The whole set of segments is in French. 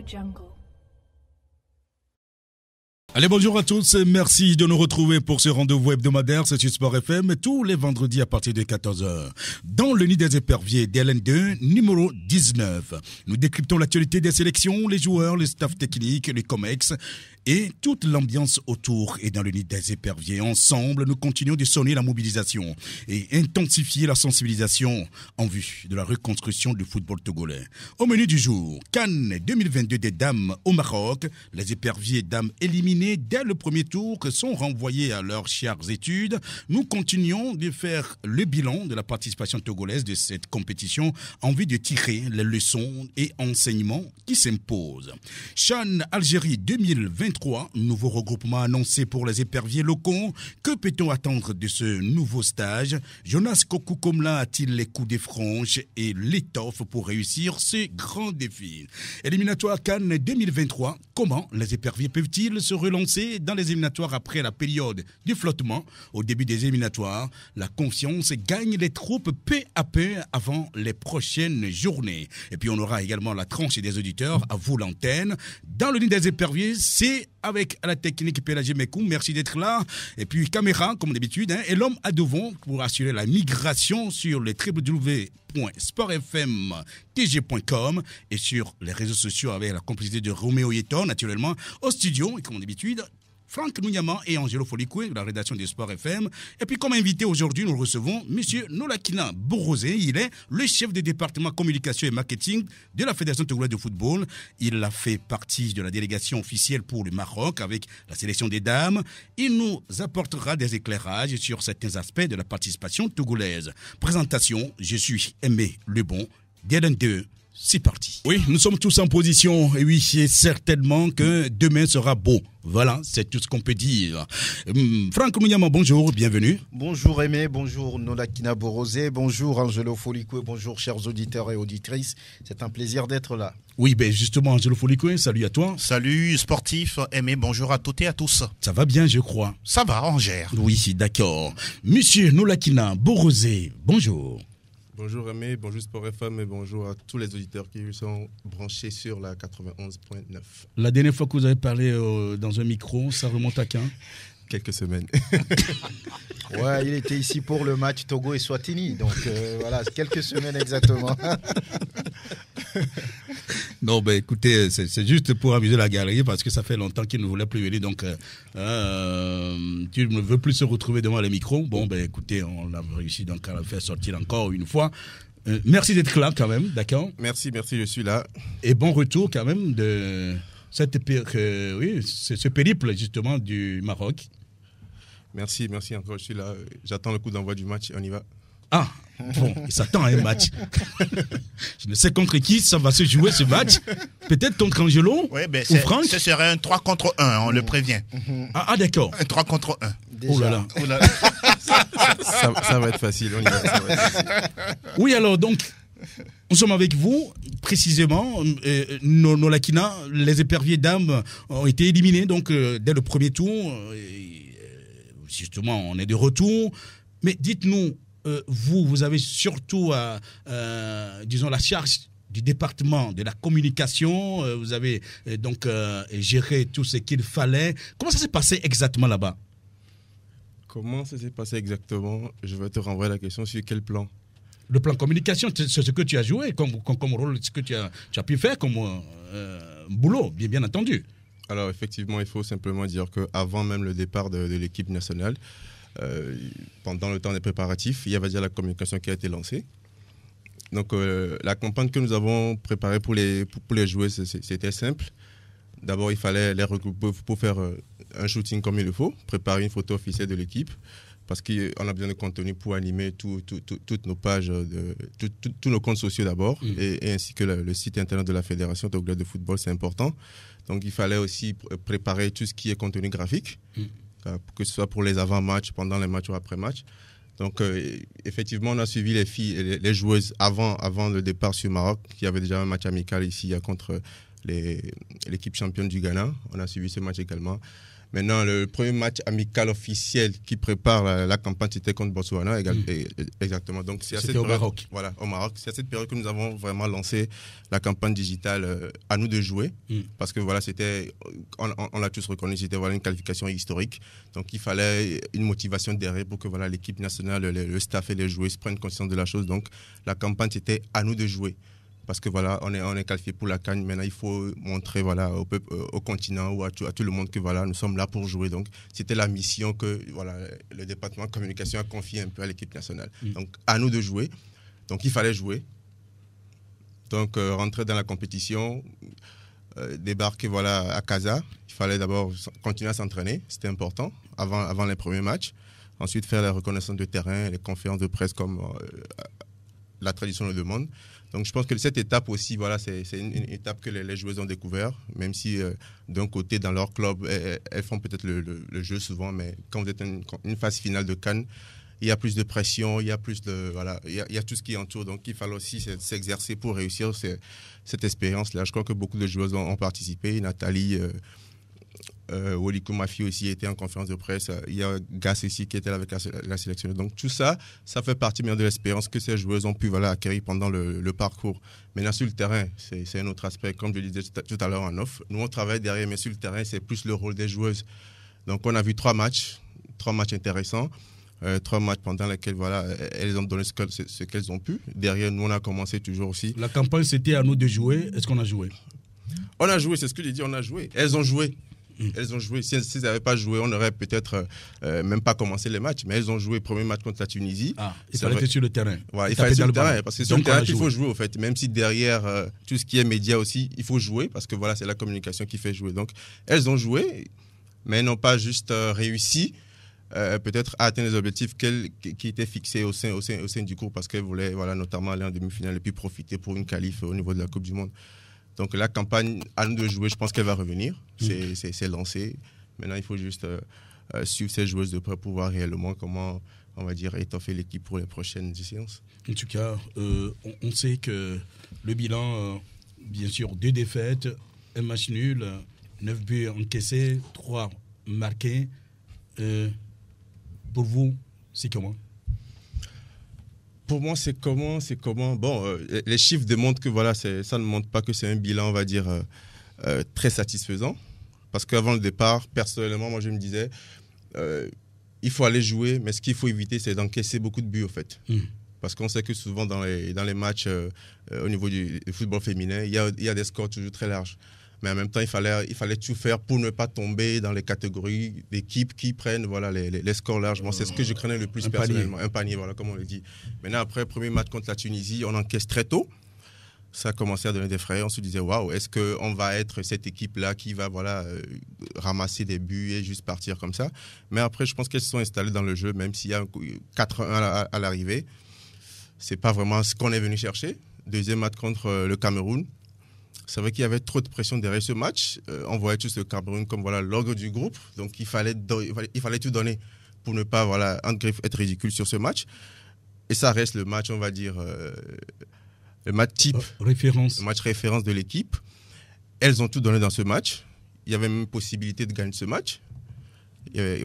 Jungle. Allez, bonjour à tous, merci de nous retrouver pour ce rendez-vous hebdomadaire, c'est sur Sport FM, tous les vendredis à partir de 14h. Dans le nid des éperviers d'LN2, numéro 19, nous décryptons l'actualité des sélections, les joueurs, le staff technique, les COMEX et toute l'ambiance autour. Et dans le nid des éperviers, ensemble, nous continuons de sonner la mobilisation et intensifier la sensibilisation en vue de la reconstruction du football togolais. Au menu du jour, Cannes 2022 des dames au Maroc, les éperviers dames éliminées dès le premier tour sont renvoyés à leurs chères études. Nous continuons de faire le bilan de la participation togolaise de cette compétition en vue de tirer les leçons et enseignements qui s'imposent. CHAN Algérie 2023, nouveau regroupement annoncé pour les éperviers locaux. Que peut-on attendre de ce nouveau stage? Jonas Kokukomla a-t-il les coups des franches et l'étoffe pour réussir ce grand défi? Éliminatoire Cannes 2023, comment les éperviers peuvent-ils se relancer dans les éliminatoires après la période du flottement? Au début des éliminatoires, la confiance gagne les troupes peu à peu avant les prochaines journées. Et puis on aura également la tranche des auditeurs, à vous l'antenne. Dans le nid des éperviers, c'est avec la technique Pélagé Mekou, merci d'être là. Et puis caméra, comme d'habitude, et l'homme à devant pour assurer la migration sur les www.sportfmtg.com et sur les réseaux sociaux avec la complicité de Roméo Yeton, naturellement, au studio, et comme d'habitude, Franck Nouyama et Angelo Folikwe de la rédaction de Sport FM. Et puis comme invité aujourd'hui, nous recevons M. Nolakina Borosé. Il est le chef du département communication et marketing de la Fédération togolaise de football. Il a fait partie de la délégation officielle pour le Maroc avec la sélection des dames. Il nous apportera des éclairages sur certains aspects de la participation togolaise. Présentation, je suis Aimé Lebon, DLN2. C'est parti. Oui, nous sommes tous en position. Et oui, c'est certainement que demain sera beau. Voilà, c'est tout ce qu'on peut dire. Franck Nouyama, bonjour, bienvenue. Bonjour Aimé, bonjour Nolakina Borosé, bonjour Angelo Folikwe, bonjour chers auditeurs et auditrices. C'est un plaisir d'être là. Oui, ben justement, Angelo Folikwe, salut à toi. Salut sportif, Aimé, bonjour à toutes et à tous. Ça va bien, je crois. Ça va, on gère. Oui, d'accord. Monsieur Nolakina Borosé, bonjour. Bonjour Aimé, bonjour Sport FM et bonjour à tous les auditeurs qui sont branchés sur la 91.9. La dernière fois que vous avez parlé dans un micro, ça remonte à quand? Quelques semaines. Ouais, il était ici pour le match Togo et Swatini, donc voilà, quelques semaines exactement. Non, ben écoutez, c'est juste pour amuser la galerie parce que ça fait longtemps qu'il ne voulait plus venir, donc tu ne veux plus se retrouver devant les micros. Bon, ben écoutez, on a réussi donc à la faire sortir encore une fois. Merci d'être là quand même, d'accord? Merci, je suis là. Et bon retour quand même de ce périple justement du Maroc. Merci encore, je suis là. J'attends le coup d'envoi du match, on y va. Ah, bon, il s'attend à un match. Je ne sais contre qui ça va se jouer ce match. Peut-être contre Angelo ou Franck. Ce serait un 3 contre 1, on le prévient. Ah d'accord. Un 3 contre 1. Déjà. Oh là là. Ça va être facile, on y va. Oui, alors donc, nous sommes avec vous, précisément. Nolakina, les éperviers dames ont été éliminés donc, dès le premier tour. Justement, on est de retour. Mais dites-nous, vous avez surtout, disons, la charge du département de la communication. Vous avez donc géré tout ce qu'il fallait. Comment ça s'est passé exactement là-bas? Comment ça s'est passé exactement? Je vais te renvoyer la question sur quel plan? Le plan communication, c'est ce que tu as joué comme rôle, ce que tu as pu faire comme boulot, bien entendu. Alors effectivement, il faut simplement dire qu'avant même le départ de l'équipe nationale, pendant le temps des préparatifs, il y avait déjà la communication qui a été lancée. Donc la campagne que nous avons préparée pour les joueurs, c'était simple. D'abord, il fallait les regrouper pour faire un shooting comme il le faut, préparer une photo officielle de l'équipe, parce qu'on a besoin de contenu pour animer toutes nos pages, tous nos comptes sociaux d'abord, et ainsi que le site internet de la Fédération togolaise de football, c'est important. Donc il fallait aussi préparer tout ce qui est contenu graphique, que ce soit pour les avant-matchs, pendant les matchs ou après-matchs. Donc effectivement, on a suivi les filles, les joueuses avant le départ sur Maroc, qui avait déjà un match amical ici contre l'équipe championne du Ghana. On a suivi ce match également. Maintenant, le premier match amical officiel qui prépare la campagne, c'était contre Botswana, exactement. Donc, c'était au Maroc. Voilà, au Maroc. C'est à cette période que nous avons vraiment lancé la campagne digitale à nous de jouer. Parce que voilà, c'était, on l'a tous reconnu, c'était voilà, une qualification historique. Donc, il fallait une motivation derrière pour que voilà, l'équipe nationale, le staff et les joueurs se prennent conscience de la chose. Donc, la campagne, c'était à nous de jouer. Parce que voilà, on est qualifié pour la CAN. Maintenant, il faut montrer voilà, au continent ou à tout le monde que voilà, nous sommes là pour jouer. Donc, c'était la mission que voilà, le département de communication a confiée un peu à l'équipe nationale. Donc, à nous de jouer. Donc, il fallait jouer. Donc, rentrer dans la compétition, débarquer voilà, à Casa. Il fallait d'abord continuer à s'entraîner. C'était important avant les premiers matchs. Ensuite, faire la reconnaissance de terrain, les conférences de presse comme la tradition le demande. Donc, je pense que cette étape aussi, voilà, c'est une étape que les joueuses ont découvert, même si d'un côté, dans leur club, elles font peut-être le jeu souvent, mais quand vous êtes une phase finale de CAN, il y a plus de pression, il y a plus de, voilà, il y a tout ce qui entoure. Donc, il fallait aussi s'exercer pour réussir cette expérience-là. Je crois que beaucoup de joueuses ont participé. Nathalie, Wolikou Mafi aussi était en conférence de presse. Il y a Gas ici qui était là avec la sélection. Donc tout ça, ça fait partie bien de l'expérience que ces joueuses ont pu voilà, acquérir pendant le parcours. Maintenant sur le terrain, c'est un autre aspect. Comme je le disais tout à l'heure en off, nous on travaille derrière, mais sur le terrain, c'est plus le rôle des joueuses. Donc on a vu 3 matchs intéressants. 3 matchs pendant lesquels voilà, elles ont donné ce qu'elles ont pu. Derrière, nous on a commencé toujours aussi. La campagne, c'était à nous de jouer. Est-ce qu'on a joué? On a joué, c'est ce que j'ai dit, on a joué. Elles ont joué. Elles ont joué. Si elles n'avaient pas joué, on n'aurait peut-être même pas commencé les matchs. Mais elles ont joué. Premier match contre la Tunisie. Il fallait être sur le terrain. Ouais, il fallait être sur le terrain. Parce que sur le terrain, il faut jouer, au fait. Même si derrière tout ce qui est média aussi, il faut jouer. Parce que voilà, c'est la communication qui fait jouer. Donc, elles ont joué, mais elles n'ont pas juste réussi peut-être à atteindre les objectifs qui étaient fixés au sein du groupe. Parce qu'elles voulaient voilà, notamment aller en demi-finale et puis profiter pour une qualif au niveau de la Coupe du Monde. Donc la campagne à nous de jouer, je pense qu'elle va revenir. C'est lancé. Maintenant, il faut juste suivre ces joueuses de près pour voir réellement comment, on va dire, étoffer l'équipe pour les prochaines séances. En tout cas, on sait que le bilan, bien sûr, 2 défaites, 1 match nul, 9 buts encaissés, 3 marqués. Pour vous, c'est comment? Pour moi, c'est comment. Bon, les chiffres démontrent que voilà, ça ne montre pas que c'est un bilan, on va dire, très satisfaisant. Parce qu'avant le départ, personnellement, moi, je me disais, il faut aller jouer, mais ce qu'il faut éviter, c'est d'encaisser beaucoup de buts, en fait. Parce qu'on sait que souvent, dans les matchs au niveau du football féminin, il y a des scores toujours très larges. Mais en même temps, il fallait tout faire pour ne pas tomber dans les catégories d'équipes qui prennent voilà, les scores largement. C'est ce que je craignais le plus personnellement. Un panier, voilà, comme on le dit. Maintenant, après, premier match contre la Tunisie, on encaisse très tôt. Ça a commencé à donner des frayeurs. On se disait, waouh, est-ce qu'on va être cette équipe-là qui va voilà, ramasser des buts et juste partir comme ça? Mais après, je pense qu'elles se sont installées dans le jeu, même s'il y a 4-1 à l'arrivée. Ce n'est pas vraiment ce qu'on est venu chercher. Deuxième match contre le Cameroun. C'est vrai qu'il y avait trop de pression derrière ce match. On voyait tous le Cameroun comme voilà, l'orgue du groupe. Donc, il fallait tout donner pour ne pas voilà, être ridicule sur ce match. Et ça reste le match, on va dire, le match type. Référence. Le match référence de l'équipe. Elles ont tout donné dans ce match. Il y avait même possibilité de gagner ce match.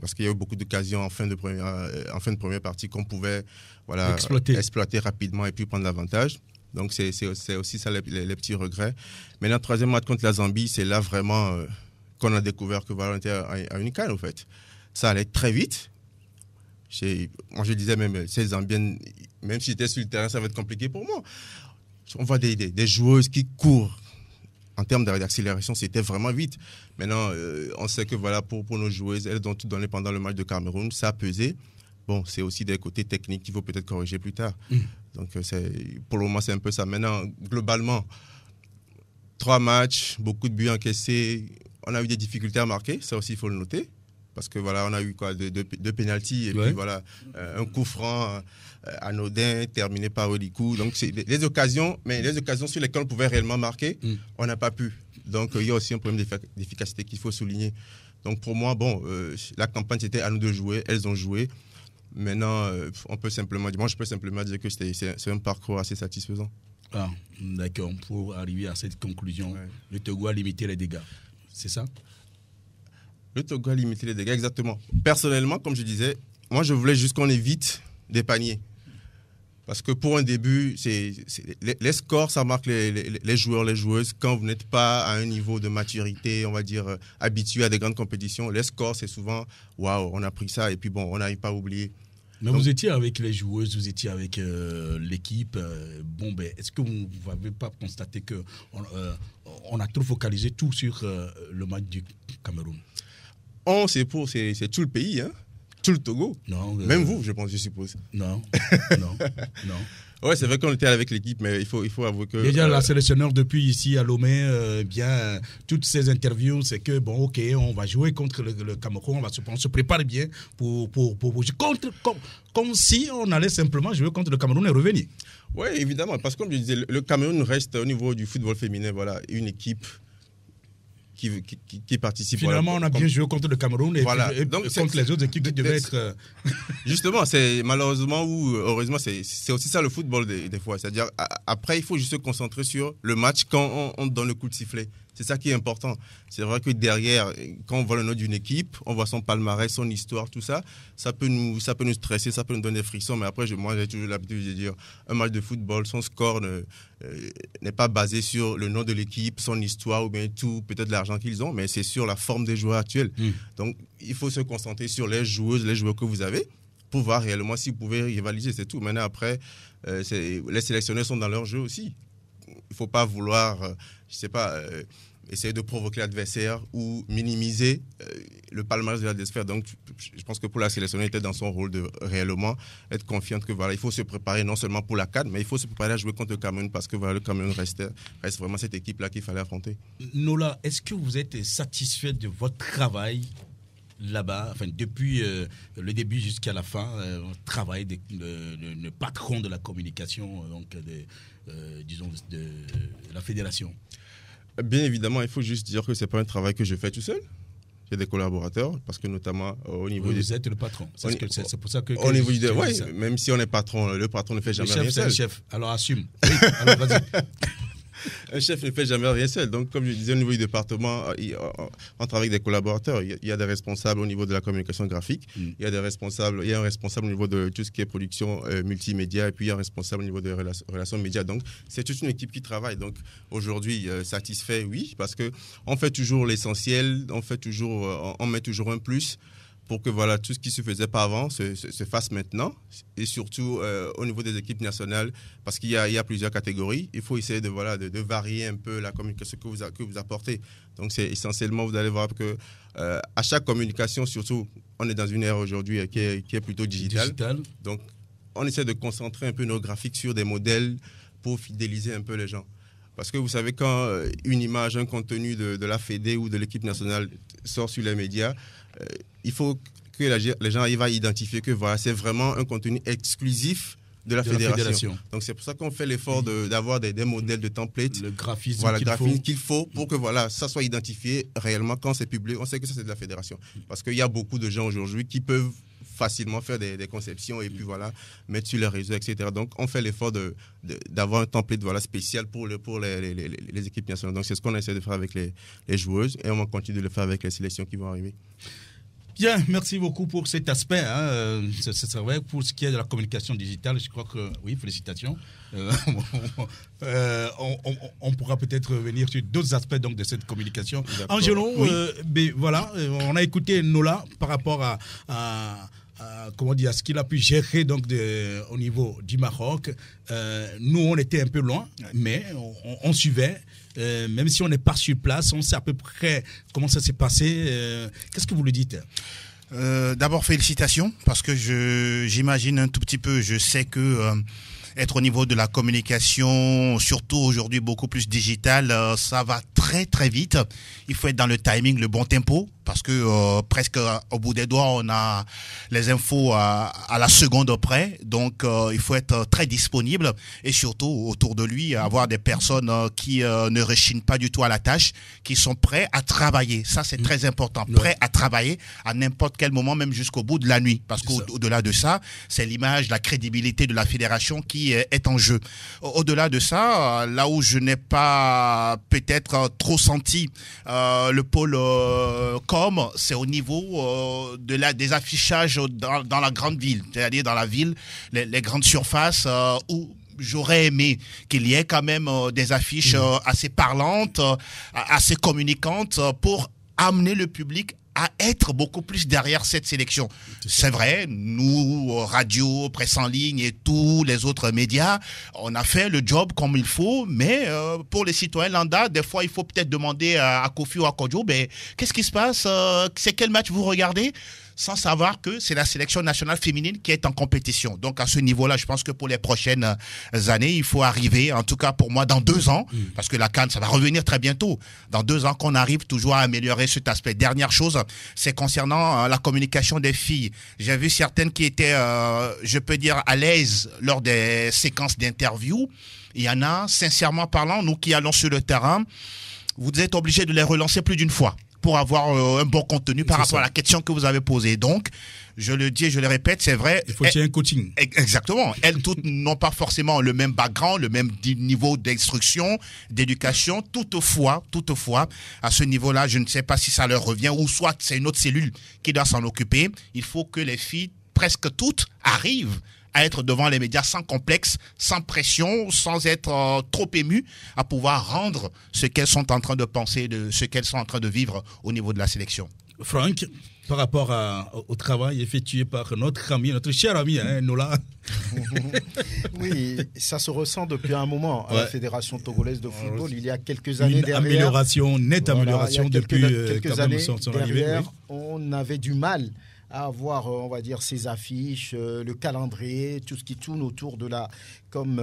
Parce qu'il y a eu beaucoup d'occasions en fin de première partie qu'on pouvait voilà, exploiter rapidement et puis prendre l'avantage. Donc, c'est aussi ça les petits regrets. Maintenant, troisième match contre la Zambie, c'est là vraiment qu'on a découvert que voilà, on était à une CAN, en fait. Ça allait très vite. Moi, je disais même, ces Zambiennes, même si j'étais sur le terrain, ça va être compliqué pour moi. On voit des joueuses qui courent. En termes d'accélération, c'était vraiment vite. Maintenant, on sait que voilà, pour nos joueuses, elles ont tout donné pendant le match de Cameroun. Ça a pesé. Bon, c'est aussi des côtés techniques qu'il faut peut-être corriger plus tard. Donc, pour le moment, c'est un peu ça. Maintenant, globalement, 3 matchs, beaucoup de buts encaissés. On a eu des difficultés à marquer. Ça aussi, il faut le noter. Parce que voilà, on a eu quoi, deux pénaltys et puis voilà, un coup franc anodin terminé par Wolikou. Donc, c'est les occasions, mais les occasions sur lesquelles on pouvait réellement marquer, on n'a pas pu. Donc, il y a aussi un problème d'efficacité qu'il faut souligner. Donc, pour moi, bon, la campagne, c'était à nous de jouer. Elles ont joué. Maintenant, moi, je peux simplement dire que c'est un parcours assez satisfaisant. Ah, d'accord. Pour arriver à cette conclusion, le Togo a limité les dégâts. C'est ça? Le Togo a limité les dégâts, exactement. Personnellement, comme je disais, moi, je voulais juste qu'on évite des paniers. Parce que pour un début, les scores, ça marque les joueurs, les joueuses. Quand vous n'êtes pas à un niveau de maturité, on va dire, habitué à des grandes compétitions, les scores, c'est souvent « waouh, on a pris ça » et puis bon, on n'arrive pas à oublier. Mais donc, vous étiez avec les joueuses, vous étiez avec l'équipe. Est-ce que vous n'avez pas constaté qu'on a trop focalisé tout sur le match du Cameroun? C'est tout le pays, hein? Tout le Togo. Non. Même vous, je suppose. Non. Ouais, c'est vrai qu'on était avec l'équipe, mais il faut avouer que... Déjà, la sélectionneur depuis ici à Lomé, toutes ces interviews, c'est que, bon, ok, on va jouer contre le Cameroun, on se prépare bien pour jouer comme si on allait simplement jouer contre le Cameroun et revenir. Oui, évidemment, parce que comme je disais, le Cameroun reste au niveau du football féminin, voilà, une équipe qui participe. Finalement, on a bien joué contre le Cameroun et, voilà. et donc, contre les autres équipes qui devaient être... Justement, c'est malheureusement ou heureusement, c'est aussi ça le football des fois. C'est-à-dire, après, il faut juste se concentrer sur le match quand on donne le coup de sifflet. C'est ça qui est important. C'est vrai que derrière, quand on voit le nom d'une équipe, on voit son palmarès, son histoire, tout ça, ça peut nous stresser, ça peut nous donner des frissons. Mais après, moi, j'ai toujours l'habitude de dire, un match de football, son score n'est pas basé sur le nom de l'équipe, son histoire ou bien tout, peut-être l'argent qu'ils ont, mais c'est sur la forme des joueurs actuels. Donc, il faut se concentrer sur les joueuses, les joueurs que vous avez, pour voir réellement si vous pouvez rivaliser, c'est tout. Maintenant, après, les sélectionneurs sont dans leur jeu aussi. Il ne faut pas vouloir, essayer de provoquer l'adversaire ou minimiser le palmarès de l'adversaire. Donc, je pense que pour la sélection, elle était dans son rôle de réellement être confiante que voilà, il faut se préparer non seulement pour la CAN, mais il faut se préparer à jouer contre le Cameroun parce que voilà, le Cameroun reste vraiment cette équipe-là qu'il fallait affronter. Nola, est-ce que vous êtes satisfait de votre travail là-bas, enfin, depuis le début jusqu'à la fin, travail de patron de la communication, de la fédération? Bien évidemment, il faut juste dire que ce n'est pas un travail que je fais tout seul. J'ai des collaborateurs, parce que notamment au niveau vous êtes le patron. C'est pour ça que au niveau même si on est patron, le patron ne fait jamais rien seul. Le chef, alors assume. Oui, alors vas-y. Un chef ne fait jamais rien seul. Donc, comme je disais, au niveau du département, on travaille avec des collaborateurs. Il y a des responsables au niveau de la communication graphique. Il y a un responsable au niveau de tout ce qui est production multimédia. Et puis, il y a un responsable au niveau des relations médias. Donc, c'est toute une équipe qui travaille. Donc, aujourd'hui, satisfait, oui, parce qu'on fait toujours l'essentiel. On met toujours un plus pour que voilà, tout ce qui ne se faisait pas avant se fasse maintenant. Et surtout au niveau des équipes nationales, parce qu'il y a plusieurs catégories. Il faut essayer de varier un peu la communication que vous apportez. Donc, c'est essentiellement, vous allez voir que à chaque communication, surtout, on est dans une ère aujourd'hui qui est plutôt digitale. Donc, on essaie de concentrer un peu nos graphiques sur des modèles pour fidéliser un peu les gens. Parce que vous savez, quand une image, un contenu de la Fédé ou de l'équipe nationale sort sur les médias, il faut que les gens arrivent à identifier que voilà, c'est vraiment un contenu exclusif de la fédération. Donc c'est pour ça qu'on fait l'effort d'avoir des modèles de templates. Le graphisme qu'il faut pour que voilà, ça soit identifié réellement quand c'est publié. On sait que ça c'est de la fédération. Parce qu'il y a beaucoup de gens aujourd'hui qui peuvent facilement faire des conceptions et puis voilà, mettre sur les réseaux, etc. Donc on fait l'effort d'avoir un template voilà, spécial pour les équipes nationales. Donc c'est ce qu'on essaie de faire avec les joueuses et on va continuer de le faire avec les sélections qui vont arriver. Bien, merci beaucoup pour cet aspect. C'est vrai, pour ce qui est de la communication digitale, je crois que, oui, félicitations. On pourra peut-être revenir sur d'autres aspects donc, de cette communication. Angelo, oui. Voilà, on a écouté Nola par rapport à ce qu'il a pu gérer donc, au niveau du Maroc. Nous, on était un peu loin, mais on suivait. Même si on n'est pas sur place, on sait à peu près comment ça s'est passé. Qu'est-ce que vous lui dites ? D'abord, félicitations, parce que j'imagine un tout petit peu, je sais que être au niveau de la communication, surtout aujourd'hui beaucoup plus digitale, ça va très très vite. Il faut être dans le timing, le bon tempo, parce que presque au bout des doigts, on a les infos à la seconde près. Donc, il faut être très disponible et surtout autour de lui, avoir des personnes qui ne rechignent pas du tout à la tâche, qui sont prêts à travailler. Ça, c'est très important. Prêts à travailler à n'importe quel moment, même jusqu'au bout de la nuit. Parce qu'au-delà de ça, c'est l'image, la crédibilité de la fédération qui est en jeu. Au-delà de ça, là où je n'ai pas peut-être trop senti le pôle com, c'est au niveau des affichages dans la grande ville, c'est-à-dire dans la ville, les grandes surfaces où j'aurais aimé qu'il y ait quand même des affiches assez parlantes, assez communicantes pour amener le public à être beaucoup plus derrière cette sélection. C'est vrai, nous, radio, presse en ligne et tous les autres médias, on a fait le job comme il faut, mais pour les citoyens lambda, des fois, il faut peut-être demander à Kofi ou à Kodjo, qu'est-ce qui se passe, c'est quel match vous regardez ? Sans savoir que c'est la sélection nationale féminine qui est en compétition. Donc à ce niveau-là, je pense que pour les prochaines années, il faut arriver, en tout cas pour moi, dans 2 ans, parce que la CAN, ça va revenir très bientôt, dans 2 ans qu'on arrive toujours à améliorer cet aspect. Dernière chose, c'est concernant la communication des filles. J'ai vu certaines qui étaient, je peux dire, à l'aise lors des séquences d'interviews. Il y en a, sincèrement parlant, nous qui allons sur le terrain, vous êtes obligés de les relancer plus d'une fois pour avoir un bon contenu par rapport à la question que vous avez posée. Donc, je le dis et je le répète, c'est vrai. Il faut qu'il y ait un coaching. Exactement. Elles toutes n'ont pas forcément le même background, le même niveau d'instruction, d'éducation. Toutefois, à ce niveau-là, je ne sais pas si ça leur revient ou soit c'est une autre cellule qui doit s'en occuper. Il faut que les filles, presque toutes, arrivent à être devant les médias sans complexe, sans pression, sans être trop émues, à pouvoir rendre ce qu'elles sont en train de penser, de ce qu'elles sont en train de vivre au niveau de la sélection. Franck, par rapport au travail effectué par notre ami, notre cher ami, Nola. Oui, ça se ressent depuis un moment à la Fédération togolaise de football. Il y a quelques années derrière. Amélioration, nette amélioration depuis quelques années derrière. Oui. On avait du mal à avoir, on va dire, ces affiches, le calendrier, tout ce qui tourne autour de la... Comme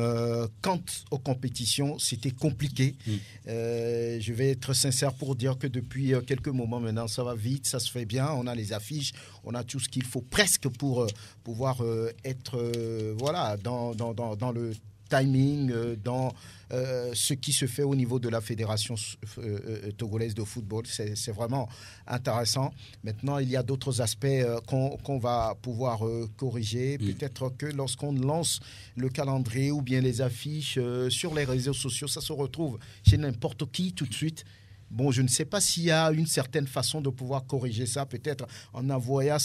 quant aux compétitions, c'était compliqué. Je vais être sincère pour dire que depuis quelques moments maintenant, ça va vite, ça se fait bien. On a les affiches, on a tout ce qu'il faut presque pour pouvoir être voilà, dans le timing, dans ce qui se fait au niveau de la Fédération togolaise de football. C'est vraiment intéressant. Maintenant, il y a d'autres aspects qu'on va pouvoir corriger. Peut-être que lorsqu'on lance le calendrier ou bien les affiches sur les réseaux sociaux, ça se retrouve chez n'importe qui tout de suite. Bon, je ne sais pas s'il y a une certaine façon de pouvoir corriger ça, peut-être en envoyant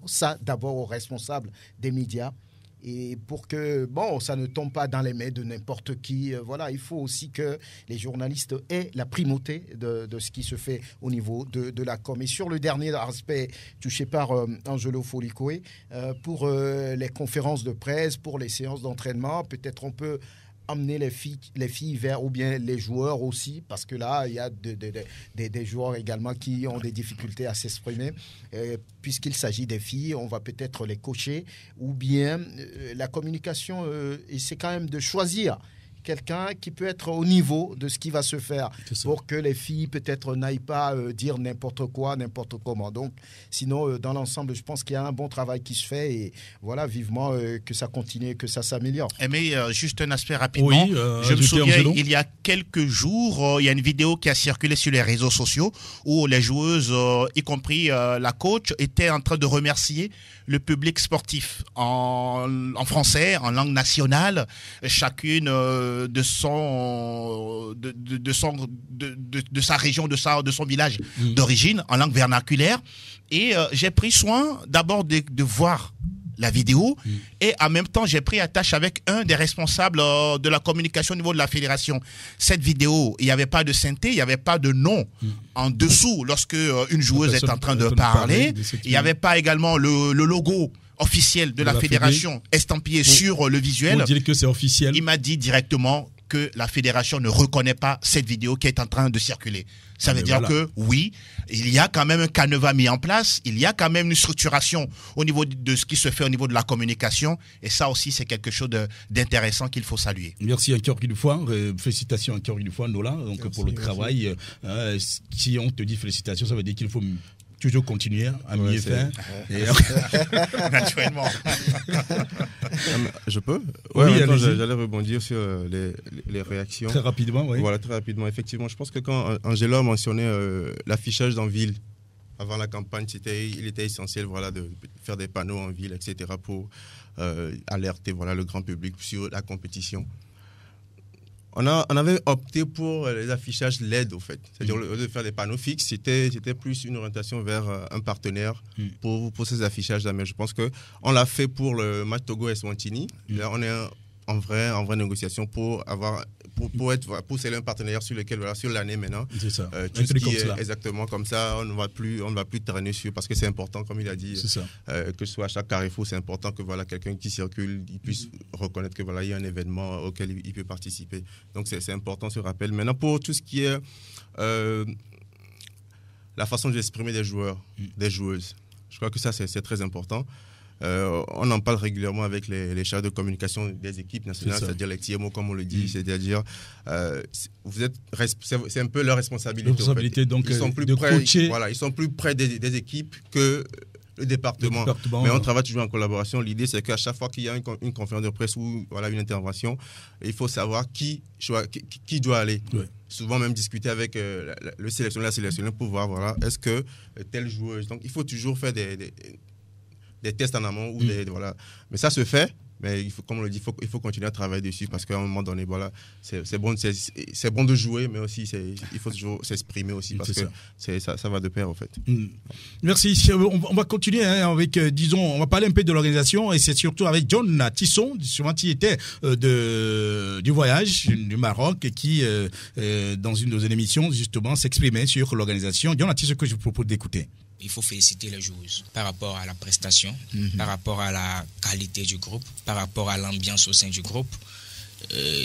ça d'abord aux responsables des médias. Et pour que, ça ne tombe pas dans les mains de n'importe qui, voilà, il faut aussi que les journalistes aient la primauté de ce qui se fait au niveau de la com. Et sur le dernier aspect touché par Angelo Folikoué, pour les conférences de presse, pour les séances d'entraînement, peut-être on peut amener les filles vers, ou bien les joueurs aussi, parce que là, il y a des joueurs également qui ont des difficultés à s'exprimer. Puisqu'il s'agit des filles, on va peut-être les coacher, ou bien la communication, et c'est quand même de choisir quelqu'un qui peut être au niveau de ce qui va se faire pour que les filles peut-être n'aillent pas dire n'importe quoi, n'importe comment. Donc, sinon, dans l'ensemble, je pense qu'il y a un bon travail qui se fait et voilà, vivement que ça continue, que ça s'améliore. Mais juste un aspect rapidement. Oui, je me souviens, il y a quelques jours, il y a une vidéo qui a circulé sur les réseaux sociaux où les joueuses, y compris la coach, étaient en train de remercier le public sportif en français, en langue nationale, chacune de sa région, de son village d'origine, en langue vernaculaire. Et j'ai pris soin d'abord de voir la vidéo et en même temps j'ai pris attache avec un des responsables de la communication au niveau de la fédération. Cette vidéo, il n'y avait pas de synthé, il n'y avait pas de nom en dessous lorsque une joueuse est en train de parler. Il n'y avait pas également le logo officiel de la fédération estampillé sur le visuel. On dirait que c'est officiel. Il m'a dit directement que la fédération ne reconnaît pas cette vidéo qui est en train de circuler. Ça veut dire que oui, il y a quand même un canevas mis en place, il y a quand même une structuration au niveau de ce qui se fait au niveau de la communication, et ça aussi c'est quelque chose d'intéressant qu'il faut saluer. Merci encore une fois, félicitations encore une fois Nola, donc merci, pour le travail. Si on te dit félicitations, ça veut dire qu'il faut toujours continuer à mieux faire. Naturellement. Je peux? Oui, j'allais rebondir sur les réactions. Très rapidement, oui. Voilà, très rapidement. Effectivement, je pense que quand Angela a mentionné l'affichage en ville, avant la campagne, il était essentiel de faire des panneaux en ville, etc., pour alerter le grand public sur la compétition. on avait opté pour les affichages LED, au fait. C'est-à-dire, au lieu de faire des panneaux fixes, c'était plus une orientation vers un partenaire pour ces affichages-là. Mais je pense qu'on l'a fait pour le match Togo-Eswatini. Là, on est en vraie négociation pour sceller un partenaire sur lequel, sur l'année maintenant. C'est ça. Tout ce qui est exactement comme ça, on ne va plus traîner sur, parce que c'est important, comme il a dit, que ce soit à chaque carrefour, c'est important que quelqu'un qui circule, il puisse reconnaître que il y a un événement auquel il peut participer. Donc c'est important ce rappel. Maintenant, pour tout ce qui est la façon d'exprimer des joueurs, des joueuses, je crois que ça c'est très important. On en parle régulièrement avec les chargés de communication des équipes nationales, c'est-à-dire les TMO comme on le dit, c'est-à-dire c'est un peu leur responsabilité. Donc, ils sont plus de près, coacher. Ils sont plus près des équipes que le département. Mais on travaille toujours en collaboration. L'idée, c'est qu'à chaque fois qu'il y a une conférence de presse ou une intervention, il faut savoir qui doit aller. Ouais. Souvent même discuter avec le sélectionneur, la sélectionneur pour voir est-ce que tel joueur. Donc il faut toujours faire des tests en amont mais ça se fait, mais il faut, comme on le dit, il faut continuer à travailler dessus parce qu'à un moment donné c'est bon de jouer, mais aussi il faut toujours s'exprimer aussi parce que ça va de pair en fait. Merci. On va continuer avec on va parler un peu de l'organisation et c'est surtout avec John Tisson, qui était du voyage du Maroc et qui dans une de nos émissions justement s'exprimait sur l'organisation. John Tisson, que je vous propose d'écouter. Il faut féliciter les joueuses par rapport à la prestation, par rapport à la qualité du groupe, par rapport à l'ambiance au sein du groupe.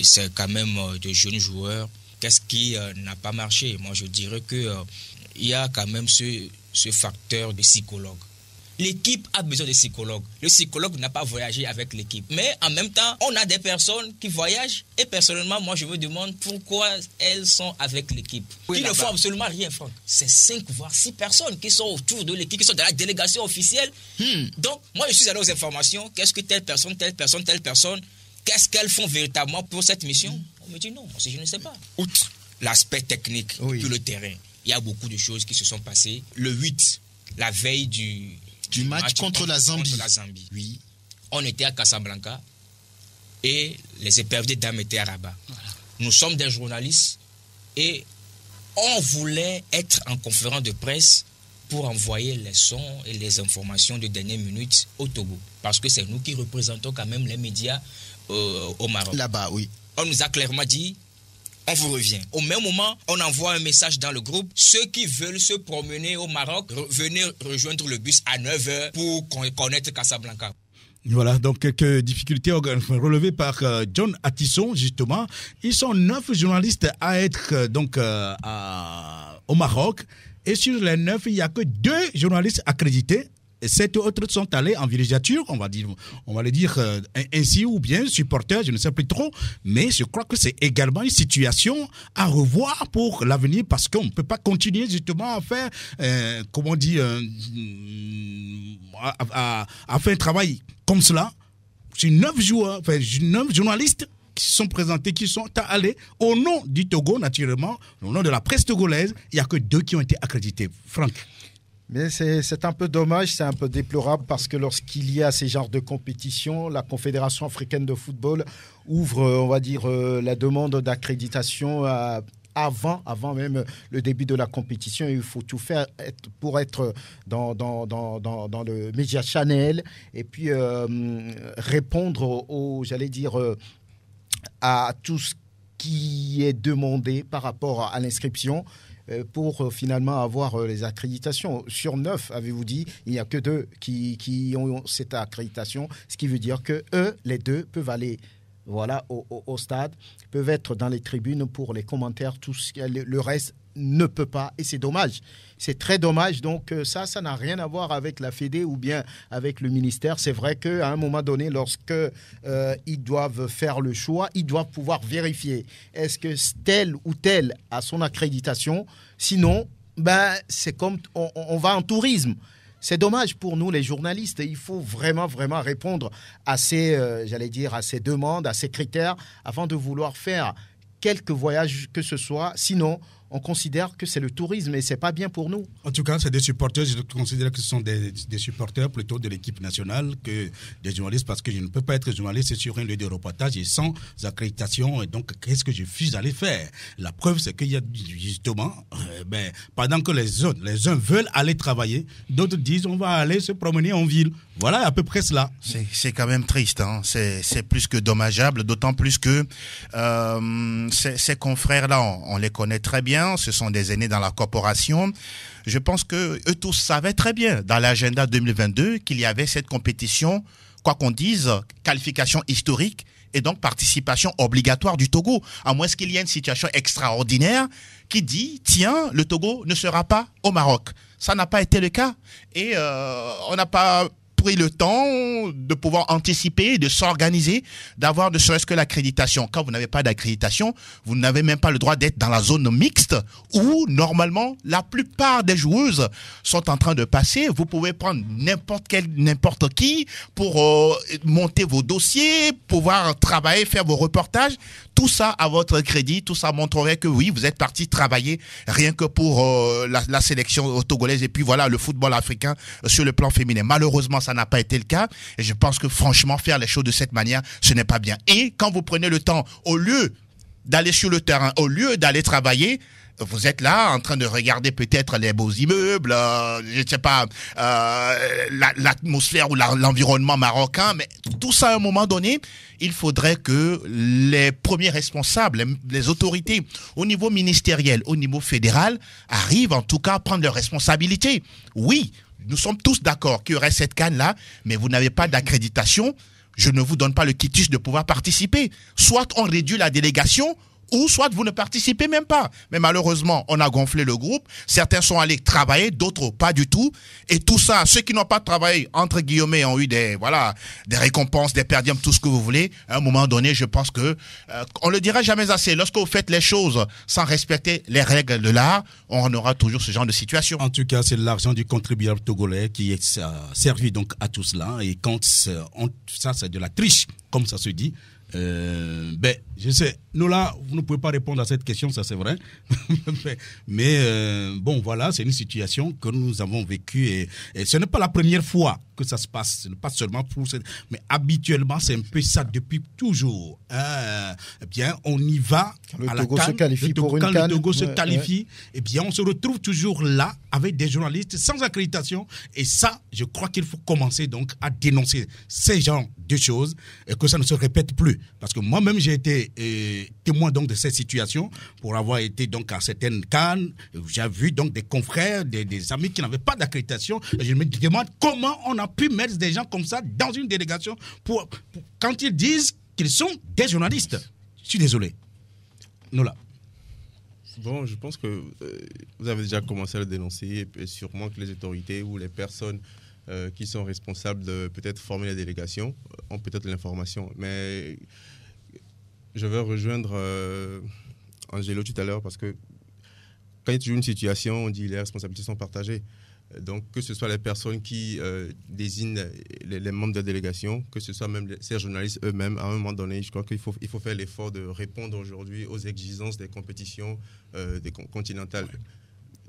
C'est quand même de jeunes joueurs. Qu'est-ce qui n'a pas marché? Moi, je dirais qu'il y a quand même ce facteur de psychologue. L'équipe a besoin de psychologues. Le psychologue n'a pas voyagé avec l'équipe. Mais en même temps, on a des personnes qui voyagent. Et personnellement, moi, je me demande pourquoi elles sont avec l'équipe. Qui ne font absolument rien, Franck. C'est 5 voire 6 personnes qui sont autour de l'équipe, qui sont de la délégation officielle. Donc, moi, je suis allé aux informations. Qu'est-ce que telle personne, qu'est-ce qu'elles font véritablement pour cette mission? On me dit non, je ne sais pas. Outre l'aspect technique sur le terrain, il y a beaucoup de choses qui se sont passées. Le 8, la veille du match contre la Zambie. Oui. On était à Casablanca et les éperviers d'âme étaient à Rabat. Voilà. Nous sommes des journalistes et on voulait être en conférence de presse pour envoyer les sons et les informations de dernière minute au Togo. Parce que c'est nous qui représentons quand même les médias au Maroc. Là-bas, oui. On nous a clairement dit, on vous revient. Au même moment, on envoie un message dans le groupe. Ceux qui veulent se promener au Maroc, venez rejoindre le bus à 9h pour connaître Casablanca. Voilà, donc quelques difficultés relevées par John Tisson, justement. Ils sont 9 journalistes à être au Maroc. Et sur les 9, il n'y a que 2 journalistes accrédités. Et 7 autres sont allés en villégiature, on va le dire ainsi, ou bien supporters, je ne sais plus trop. Mais je crois que c'est également une situation à revoir pour l'avenir parce qu'on ne peut pas continuer justement à faire, à faire un travail comme cela. C'est 9 journalistes qui sont présentés, qui sont allés au nom du Togo, naturellement, au nom de la presse togolaise. Il n'y a que 2 qui ont été accrédités. Franck. Mais c'est un peu dommage, c'est un peu déplorable parce que lorsqu'il y a ces genres de compétitions, la Confédération africaine de football ouvre, on va dire, la demande d'accréditation avant même le début de la compétition. Il faut tout faire pour être dans le Media Channel et puis répondre à tout ce qui est demandé par rapport à l'inscription pour finalement avoir les accréditations. Sur 9, avez-vous dit, il n'y a que 2 qui ont cette accréditation, ce qui veut dire que les 2 peuvent aller au stade, peuvent être dans les tribunes pour les commentaires, le reste ne peut pas, et c'est dommage. C'est très dommage, donc ça n'a rien à voir avec la Fédé ou bien avec le ministère. C'est vrai qu'à un moment donné, lorsque ils doivent faire le choix, ils doivent pouvoir vérifier est-ce que tel ou tel a son accréditation. Sinon, c'est comme on va en tourisme. C'est dommage pour nous, les journalistes. Il faut vraiment répondre à ces demandes, à ces critères, avant de vouloir faire quelques voyages que ce soit. Sinon, on considère que c'est le tourisme et c'est pas bien pour nous. En tout cas, c'est des supporters, je considère que ce sont des supporters plutôt de l'équipe nationale que des journalistes, parce que je ne peux pas être journaliste sur un lieu de reportage et sans accréditation. Et donc, qu'est-ce que je suis allé faire? La preuve, c'est qu'il y a justement, pendant que les uns veulent aller travailler, d'autres disent on va aller se promener en ville. Voilà à peu près cela. C'est quand même triste, hein. C'est plus que dommageable, d'autant plus que ces confrères-là, on les connaît très bien, ce sont des aînés dans la corporation. Je pense que eux tous savaient très bien dans l'agenda 2022 qu'il y avait cette compétition, quoi qu'on dise, qualification historique et donc participation obligatoire du Togo, à moins qu'il y ait une situation extraordinaire qui dit, tiens, le Togo ne sera pas au Maroc. Ça n'a pas été le cas et on n'a pas pris le temps de pouvoir anticiper, de s'organiser, d'avoir ne serait-ce que l'accréditation. Quand vous n'avez pas d'accréditation, vous n'avez même pas le droit d'être dans la zone mixte où, normalement, la plupart des joueuses sont en train de passer. Vous pouvez prendre n'importe qui pour monter vos dossiers, pouvoir travailler, faire vos reportages. Tout ça à votre crédit, tout ça montrerait que oui, vous êtes parti travailler rien que pour la sélection togolaise et puis voilà, le football africain sur le plan féminin. Malheureusement, ça n'a pas été le cas et je pense que franchement, faire les choses de cette manière, ce n'est pas bien. Et quand vous prenez le temps, au lieu d'aller sur le terrain, au lieu d'aller travailler, vous êtes là en train de regarder peut-être les beaux immeubles, je ne sais pas, l'atmosphère ou l'environnement marocain, mais tout ça à un moment donné, il faudrait que les premiers responsables, les autorités au niveau ministériel, au niveau fédéral, arrivent en tout cas à prendre leurs responsabilités. Oui, nous sommes tous d'accord qu'il y aurait cette CAN-là, mais vous n'avez pas d'accréditation, je ne vous donne pas le quitus de pouvoir participer. Soit on réduit la délégation, ou soit vous ne participez même pas. Mais malheureusement, on a gonflé le groupe. Certains sont allés travailler, d'autres pas du tout. Et tout ça, ceux qui n'ont pas travaillé, entre guillemets, ont eu des récompenses, des per diem, tout ce que vous voulez. À un moment donné, je pense que, on le dira jamais assez. Lorsque vous faites les choses sans respecter les règles de l'art, on aura toujours ce genre de situation. En tout cas, c'est l'argent du contribuable togolais qui est servi donc à tout cela. Et quand ça, c'est de la triche, comme ça se dit. Je sais, nous là, vous ne pouvez pas répondre à cette question, ça c'est vrai. Mais bon, voilà, c'est une situation que nous avons vécue et ce n'est pas la première fois que ça se passe. Ce n'est pas seulement pour cette... Mais habituellement, c'est un peu ça depuis toujours. Eh bien, on y va à la CAN. Quand le Togo se qualifie, eh bien, on se retrouve toujours là avec des journalistes sans accréditation. Et ça, je crois qu'il faut commencer donc à dénoncer ces genres de choses et que ça ne se répète plus. Parce que moi-même, j'ai été témoin donc de cette situation pour avoir été donc à certaines CAN. J'ai vu donc des confrères, des amis qui n'avaient pas d'accréditation. Et je me demande comment on a pu mettre des gens comme ça dans une délégation quand ils disent qu'ils sont des journalistes. Je suis désolé. Nous là. Bon, je pense que vous avez déjà commencé à le dénoncer et sûrement que les autorités ou les personnes qui sont responsables de peut-être former la délégation ont peut-être l'information. Mais je vais rejoindre Angelo tout à l'heure parce que quand il y a toujours une situation, on dit que les responsabilités sont partagées. Donc, que ce soit les personnes qui désignent les membres de la délégation, que ce soit même ces journalistes eux-mêmes, à un moment donné, je crois qu'il faut faire l'effort de répondre aujourd'hui aux exigences des compétitions continentales.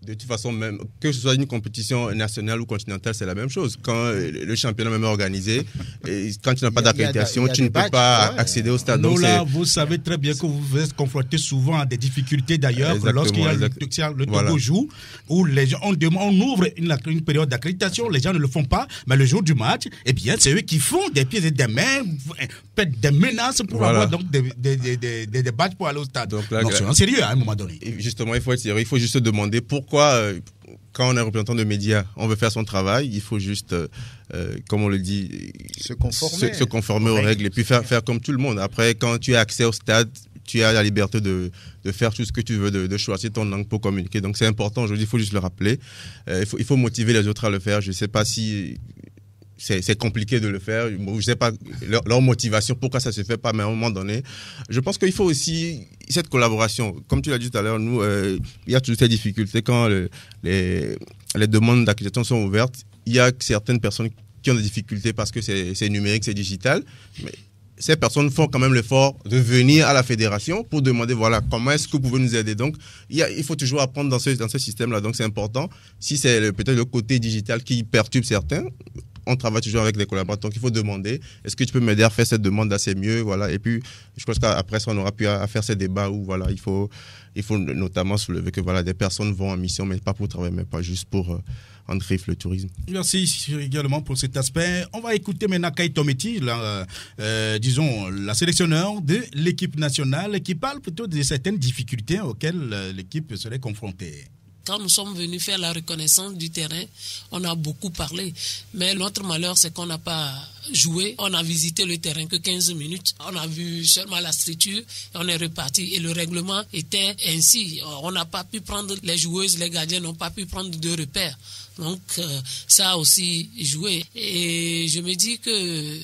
De toute façon, même que ce soit une compétition nationale ou continentale, c'est la même chose. Quand le championnat même est organisé, et quand tu n'as pas d'accréditation, tu ne peux pas accéder au stade. Donc là, vous savez très bien que vous êtes confronté souvent à des difficultés d'ailleurs. Lorsqu'il y a le Togo joue, où les gens, on ouvre une période d'accréditation, les gens ne le font pas, mais le jour du match, eh bien, c'est eux qui font des pieds et des mains, des menaces pour avoir donc des badges pour aller au stade. Donc c'est sérieux à un moment donné. Justement, il faut être sérieux. Il faut juste se demander pourquoi, quand on est représentant de médias, on veut faire son travail, il faut juste, comme on le dit, se conformer aux règles et puis faire comme tout le monde. Après, quand tu as accès au stade, tu as la liberté de faire tout ce que tu veux, de choisir ton langue pour communiquer. Donc c'est important, aujourd'hui, il faut juste le rappeler. Il faut motiver les autres à le faire. Je ne sais pas si... C'est compliqué de le faire. Je ne sais pas leur motivation, pourquoi ça ne se fait pas, mais à un moment donné, je pense qu'il faut aussi cette collaboration. Comme tu l'as dit tout à l'heure, nous, il y a toutes ces difficultés quand les demandes d'accréditation sont ouvertes. Il y a certaines personnes qui ont des difficultés parce que c'est numérique, c'est digital. Mais ces personnes font quand même l'effort de venir à la fédération pour demander, voilà, comment est-ce que vous pouvez nous aider. Donc, il faut toujours apprendre dans ce système-là. Donc, c'est important. Si c'est peut-être le côté digital qui perturbe certains, on travaille toujours avec les collaborateurs. Donc, il faut demander, est-ce que tu peux m'aider à faire cette demande-là, c'est mieux, voilà. Et puis, je pense qu'après ça, on aura pu à faire ces débats où, voilà, il faut notamment soulever que, voilà, des personnes vont en mission, mais pas pour travailler, mais pas juste pour entrer le tourisme. Merci également pour cet aspect. On va écouter maintenant Kaito Meti, disons, la sélectionneur de l'équipe nationale, qui parle plutôt de certaines difficultés auxquelles l'équipe serait confrontée. Quand nous sommes venus faire la reconnaissance du terrain, on a beaucoup parlé. Mais notre malheur, c'est qu'on n'a pas joué. On a visité le terrain que 15 minutes. On a vu seulement la structure et on est reparti. Et le règlement était ainsi. On n'a pas pu prendre, les joueuses, les gardiens n'ont pas pu prendre de repères. Donc, ça a aussi joué. Et je me dis que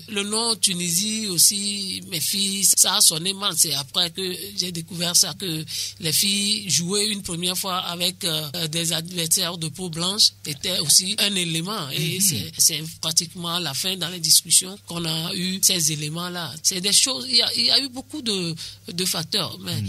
le nom Tunisie aussi, mes filles, ça a sonné mal. C'est après que j'ai découvert ça, que les filles jouaient une première fois avec des adversaires de peau blanche était aussi un élément. Et c'est pratiquement à la fin dans les discussions qu'on a eu ces éléments-là. C'est des choses, il y a eu beaucoup de facteurs, mais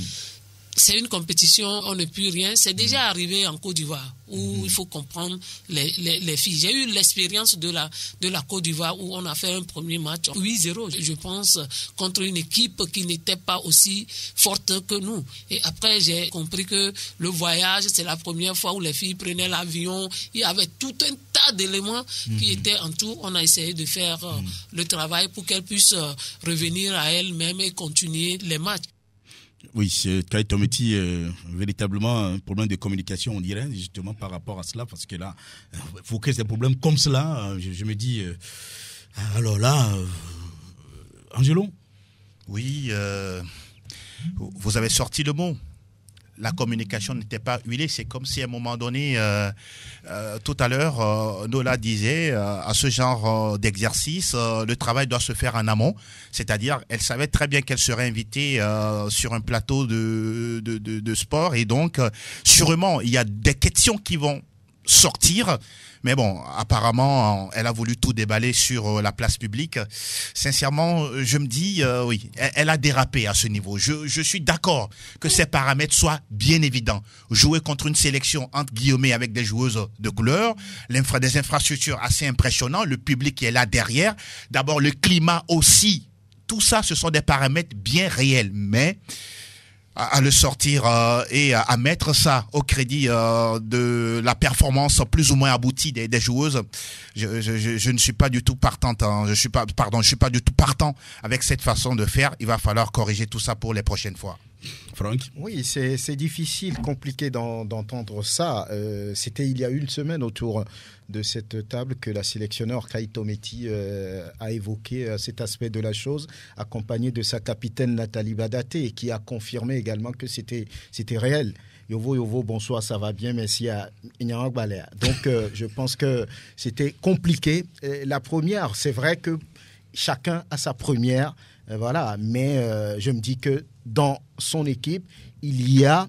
c'est une compétition, on ne peut rien. C'est déjà arrivé en Côte d'Ivoire où il faut comprendre les filles. J'ai eu l'expérience de la Côte d'Ivoire où on a fait un premier match 8-0, je pense, contre une équipe qui n'était pas aussi forte que nous. Et après, j'ai compris que le voyage, c'est la première fois où les filles prenaient l'avion. Il y avait tout un tas d'éléments qui étaient en tout. On a essayé de faire le travail pour qu'elles puissent revenir à elles-mêmes et continuer les matchs. Oui, c'est Kaito Meti, véritablement un problème de communication, on dirait, justement par rapport à cela, parce que là, il faut que des problèmes comme cela, je me dis, alors là, Angelo? Oui, vous avez sorti le mot. La communication n'était pas huilée. C'est comme si à un moment donné, tout à l'heure, Nola disait à ce genre d'exercice, le travail doit se faire en amont. C'est-à-dire, elle savait très bien qu'elle serait invitée sur un plateau de sport. Et donc, sûrement, il y a des questions qui vont sortir. Mais bon, apparemment, elle a voulu tout déballer sur la place publique. Sincèrement, je me dis, oui, elle a dérapé à ce niveau. Je suis d'accord que ces paramètres soient bien évidents. Jouer contre une sélection, entre guillemets, avec des joueuses de couleur, des infrastructures assez impressionnantes, le public qui est là derrière. D'abord, le climat aussi. Tout ça, ce sont des paramètres bien réels. Mais à le sortir et à mettre ça au crédit de la performance plus ou moins aboutie des joueuses, je ne suis pas du tout partante. Je suis pas du tout partant avec cette façon de faire. Il va falloir corriger tout ça pour les prochaines fois. Franck? Oui, c'est difficile, compliqué d'entendre ça. C'était il y a une semaine autour de cette table que la sélectionneur Kaito Meti a évoqué cet aspect de la chose, accompagné de sa capitaine Nathalie Badaté, qui a confirmé également que c'était réel. Yovo, bonsoir, ça va bien, merci à Inyang Balea. Donc, je pense que c'était compliqué. La première, c'est vrai que chacun a sa première, voilà, mais je me dis que dans son équipe, il y a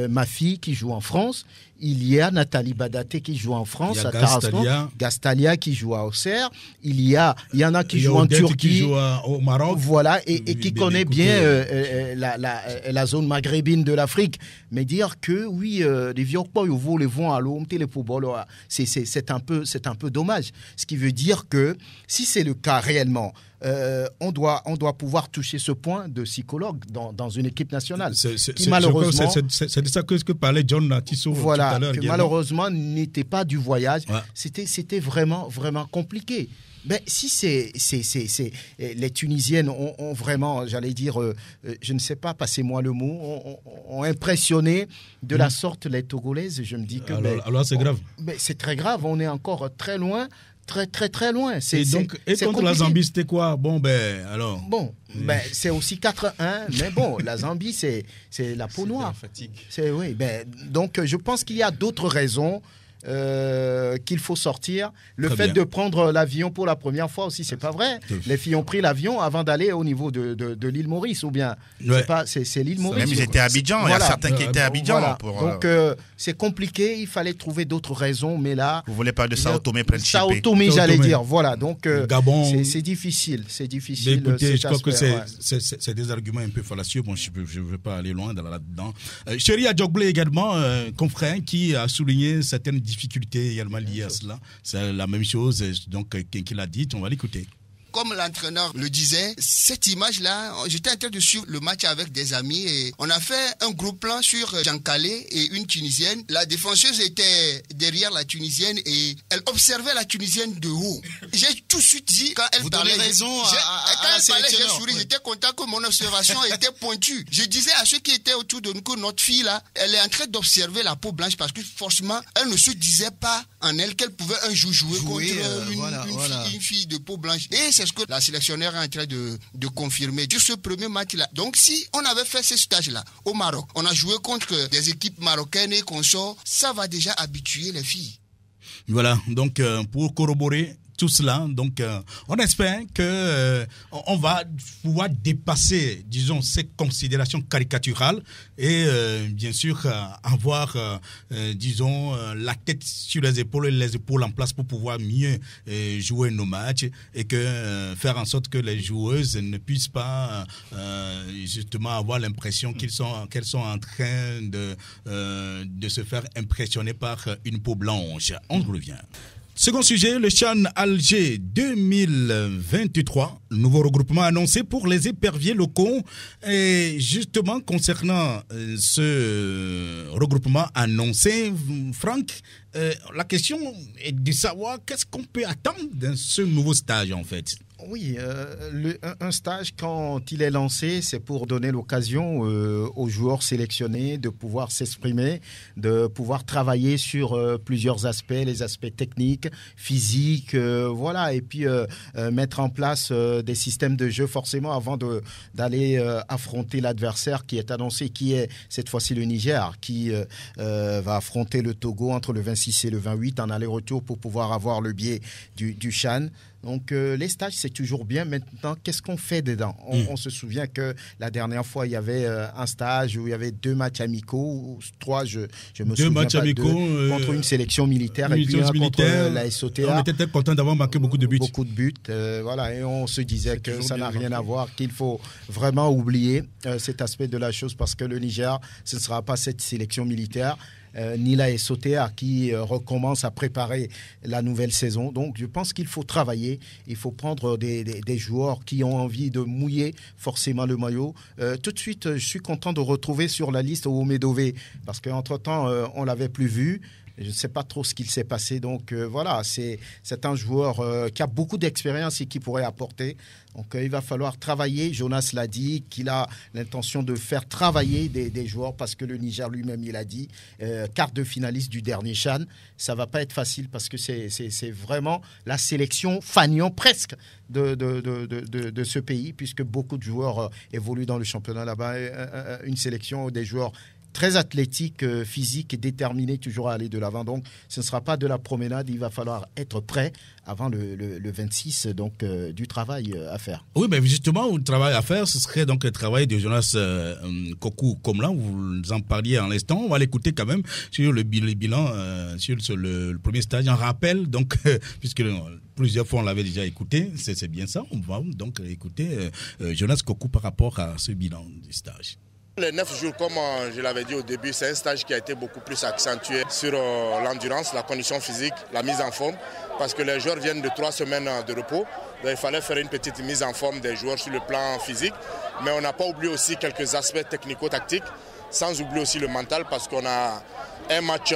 ma fille qui joue en France, il y a Nathalie Badaté qui joue en France, à Tarascon, Gastalia qui joue à Auxerre, il y en a qui jouent en Turquie, qui joue au Maroc, voilà, et qui connaît bien la zone maghrébine de l'Afrique. Mais dire que oui, les vieux les vont à l'eau, les football, c'est un peu dommage. Ce qui veut dire que si c'est le cas réellement, on doit pouvoir toucher ce point de psychologue dans une équipe nationale. Malheureusement, c'est de ça que parlait John Tissot tout à l'heure. Que malheureusement n'était pas du voyage. Ouais. C'était vraiment compliqué. Mais si les Tunisiennes ont vraiment, j'allais dire, je ne sais pas, passez-moi le mot, ont impressionné de la sorte les Togolaises, je me dis que... Alors c'est grave. Mais c'est très grave, on est encore très loin. Très loin. Et contre la Zambie, c'était quoi? Alors. C'est aussi 4-1, mais bon, la Zambie, c'est la peau noire. Fatigue. Donc, je pense qu'il y a d'autres raisons. qu'il faut sortir. Le Très fait bien. de prendre l'avion pour la première fois aussi, c'est pas vrai. Les filles ont pris l'avion avant d'aller au niveau de l'île Maurice, ou bien Ouais. c'est l'île Maurice. Même ils étaient à Abidjan, il y Voilà. a certains qui étaient à Abidjan. Voilà. Pour, Donc c'est compliqué, il fallait trouver d'autres raisons, mais là... vous voulez pas de Sao Tomé, Principe. Sao Tomé, Sao j'allais Tomé. dire. Voilà, donc Gabon. c'est difficile. C'est Mais difficile. écoutez, cet je crois que aspect, ouais. c'est des arguments un peu fallacieux. Bon, je ne veux pas aller loin là-dedans. Chéri Adjogblé également, confrère, qui a souligné certaines difficultés également liées à cela. C'est la même chose, donc, qu'il a dit. On va l'écouter. Comme l'entraîneur le disait, cette image-là, j'étais en train de suivre le match avec des amis et on a fait un gros plan sur Jean Calais et une Tunisienne. La défenseuse était derrière la Tunisienne et elle observait la Tunisienne de haut. J'ai tout de suite dit, quand elle parlait, j'ai souri, j'étais content que mon observation était pointue. Je disais à ceux qui étaient autour de nous que notre fille là, elle est en train d'observer la peau blanche parce que forcément, elle ne se disait pas en elle qu'elle pouvait un jour jouer contre une fille de peau blanche. Et c'est ce que la sélectionneur est en train de confirmer sur ce premier match-là. Donc si on avait fait ce stage-là au Maroc, on a joué contre des équipes marocaines et consorts, ça va déjà habituer les filles. Voilà, donc pour corroborer tout cela, donc on espère que on va pouvoir dépasser, disons, ces considérations caricaturales et bien sûr avoir, disons, la tête sur les épaules en place pour pouvoir mieux jouer nos matchs et que faire en sorte que les joueuses ne puissent pas justement avoir l'impression qu'elles sont en train de se faire impressionner par une peau blanche. On revient. Second sujet, le CHAN Alger 2023, le nouveau regroupement annoncé pour les éperviers locaux. Et justement, concernant ce regroupement annoncé, Franck, la question est de savoir qu'est-ce qu'on peut attendre de ce nouveau stage en fait. Oui, un stage, quand il est lancé, c'est pour donner l'occasion aux joueurs sélectionnés de pouvoir s'exprimer, de pouvoir travailler sur plusieurs aspects, les aspects techniques, physiques, voilà, et puis mettre en place des systèmes de jeu forcément avant d'aller affronter l'adversaire qui est annoncé, qui est cette fois-ci le Niger, qui va affronter le Togo entre le 26 et le 28 en aller-retour pour pouvoir avoir le biais du CHAN. Donc les stages, c'est toujours bien. Maintenant, qu'est-ce qu'on fait dedans ? On se souvient que la dernière fois, il y avait un stage où il y avait 2 matchs amicaux, ou 3, je me souviens pas, 2, contre une sélection militaire et puis un contre la SOTA. On était très content d'avoir marqué beaucoup de buts. Beaucoup de buts, voilà. Et on se disait que ça n'a rien à voir, qu'il faut vraiment oublier cet aspect de la chose parce que le Niger, ce ne sera pas cette sélection militaire. Ni la SOTA qui recommence à préparer la nouvelle saison. Donc je pense qu'il faut travailler, il faut prendre des joueurs qui ont envie de mouiller forcément le maillot. Tout de suite, je suis content de retrouver sur la liste Omedové parce qu'entre-temps, on ne l'avait plus vu. Je ne sais pas trop ce qu'il s'est passé. Donc voilà, c'est un joueur qui a beaucoup d'expérience et qui pourrait apporter. Donc il va falloir travailler. Jonas l'a dit, qu'il a l'intention de faire travailler des joueurs parce que le Niger lui-même, il a dit, quart de finaliste du dernier CHAN. Ça ne va pas être facile parce que c'est vraiment la sélection fanion presque de ce pays puisque beaucoup de joueurs évoluent dans le championnat là-bas. Une sélection des joueurs très athlétique, physique et déterminé toujours à aller de l'avant. Donc, ce ne sera pas de la promenade. Il va falloir être prêt avant le 26, donc du travail à faire. Oui, mais justement, le travail à faire, ce serait donc le travail de Jonas Kokou Komla. Vous en parliez à l'instant. On va l'écouter quand même sur le bilan, sur le premier stage. En rappel, donc, puisque plusieurs fois on l'avait déjà écouté, c'est bien ça. On va donc écouter Jonas Kokou par rapport à ce bilan du stage. Les 9 jours, comme je l'avais dit au début, c'est un stage qui a été beaucoup plus accentué sur l'endurance, la condition physique, la mise en forme, parce que les joueurs viennent de 3 semaines de repos. Donc il fallait faire une petite mise en forme des joueurs sur le plan physique. Mais on n'a pas oublié aussi quelques aspects technico-tactiques, sans oublier aussi le mental, parce qu'on a un match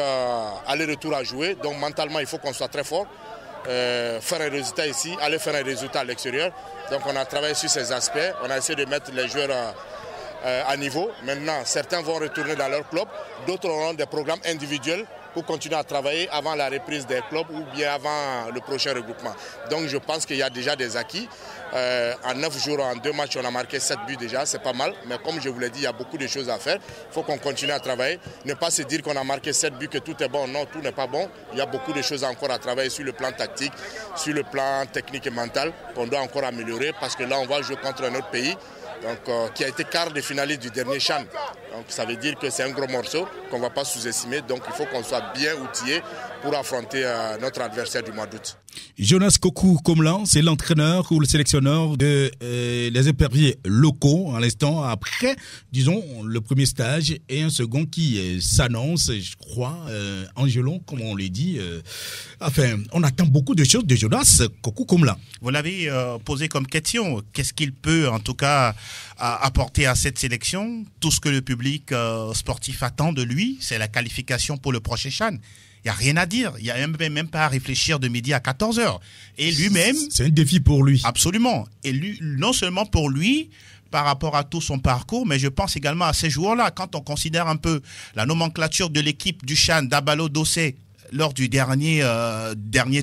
aller-retour à jouer. Donc mentalement, il faut qu'on soit très fort. Faire un résultat ici, aller faire un résultat à l'extérieur. Donc on a travaillé sur ces aspects. On a essayé de mettre les joueurs à niveau. Maintenant, certains vont retourner dans leur club, d'autres auront des programmes individuels pour continuer à travailler avant la reprise des clubs ou bien avant le prochain regroupement. Donc je pense qu'il y a déjà des acquis. En 9 jours, en 2 matchs, on a marqué 7 buts déjà, c'est pas mal. Mais comme je vous l'ai dit, il y a beaucoup de choses à faire. Il faut qu'on continue à travailler. Ne pas se dire qu'on a marqué 7 buts, que tout est bon. Non, tout n'est pas bon. Il y a beaucoup de choses encore à travailler sur le plan tactique, sur le plan technique et mental, qu'on doit encore améliorer parce que là, on va jouer contre un autre pays. Donc, qui a été quart de finaliste du dernier CHAN. Donc ça veut dire que c'est un gros morceau qu'on ne va pas sous-estimer. Donc il faut qu'on soit bien outillé pour affronter notre adversaire du mois d'août. Jonas Kokou Komlan, c'est l'entraîneur ou le sélectionneur des éperviers locaux à l'instant, après, disons, le premier stage et un second qui s'annonce, je crois, Angelon, comme on l'a dit. Enfin, on attend beaucoup de choses de Jonas Kokou Komlan. Vous l'avez posé comme question. Qu'est-ce qu'il peut, en tout cas, apporter à cette sélection? Tout ce que le public sportif attend de lui, c'est la qualification pour le prochain CHAN. Il n'y a rien à dire. Il n'y a même pas à réfléchir de midi à 14h. Et lui-même... C'est un défi pour lui. Absolument. Et lui, non seulement pour lui, par rapport à tout son parcours, mais je pense également à ces joueurs-là. Quand on considère un peu la nomenclature de l'équipe du CHAN d'Abalo Dossé lors du dernier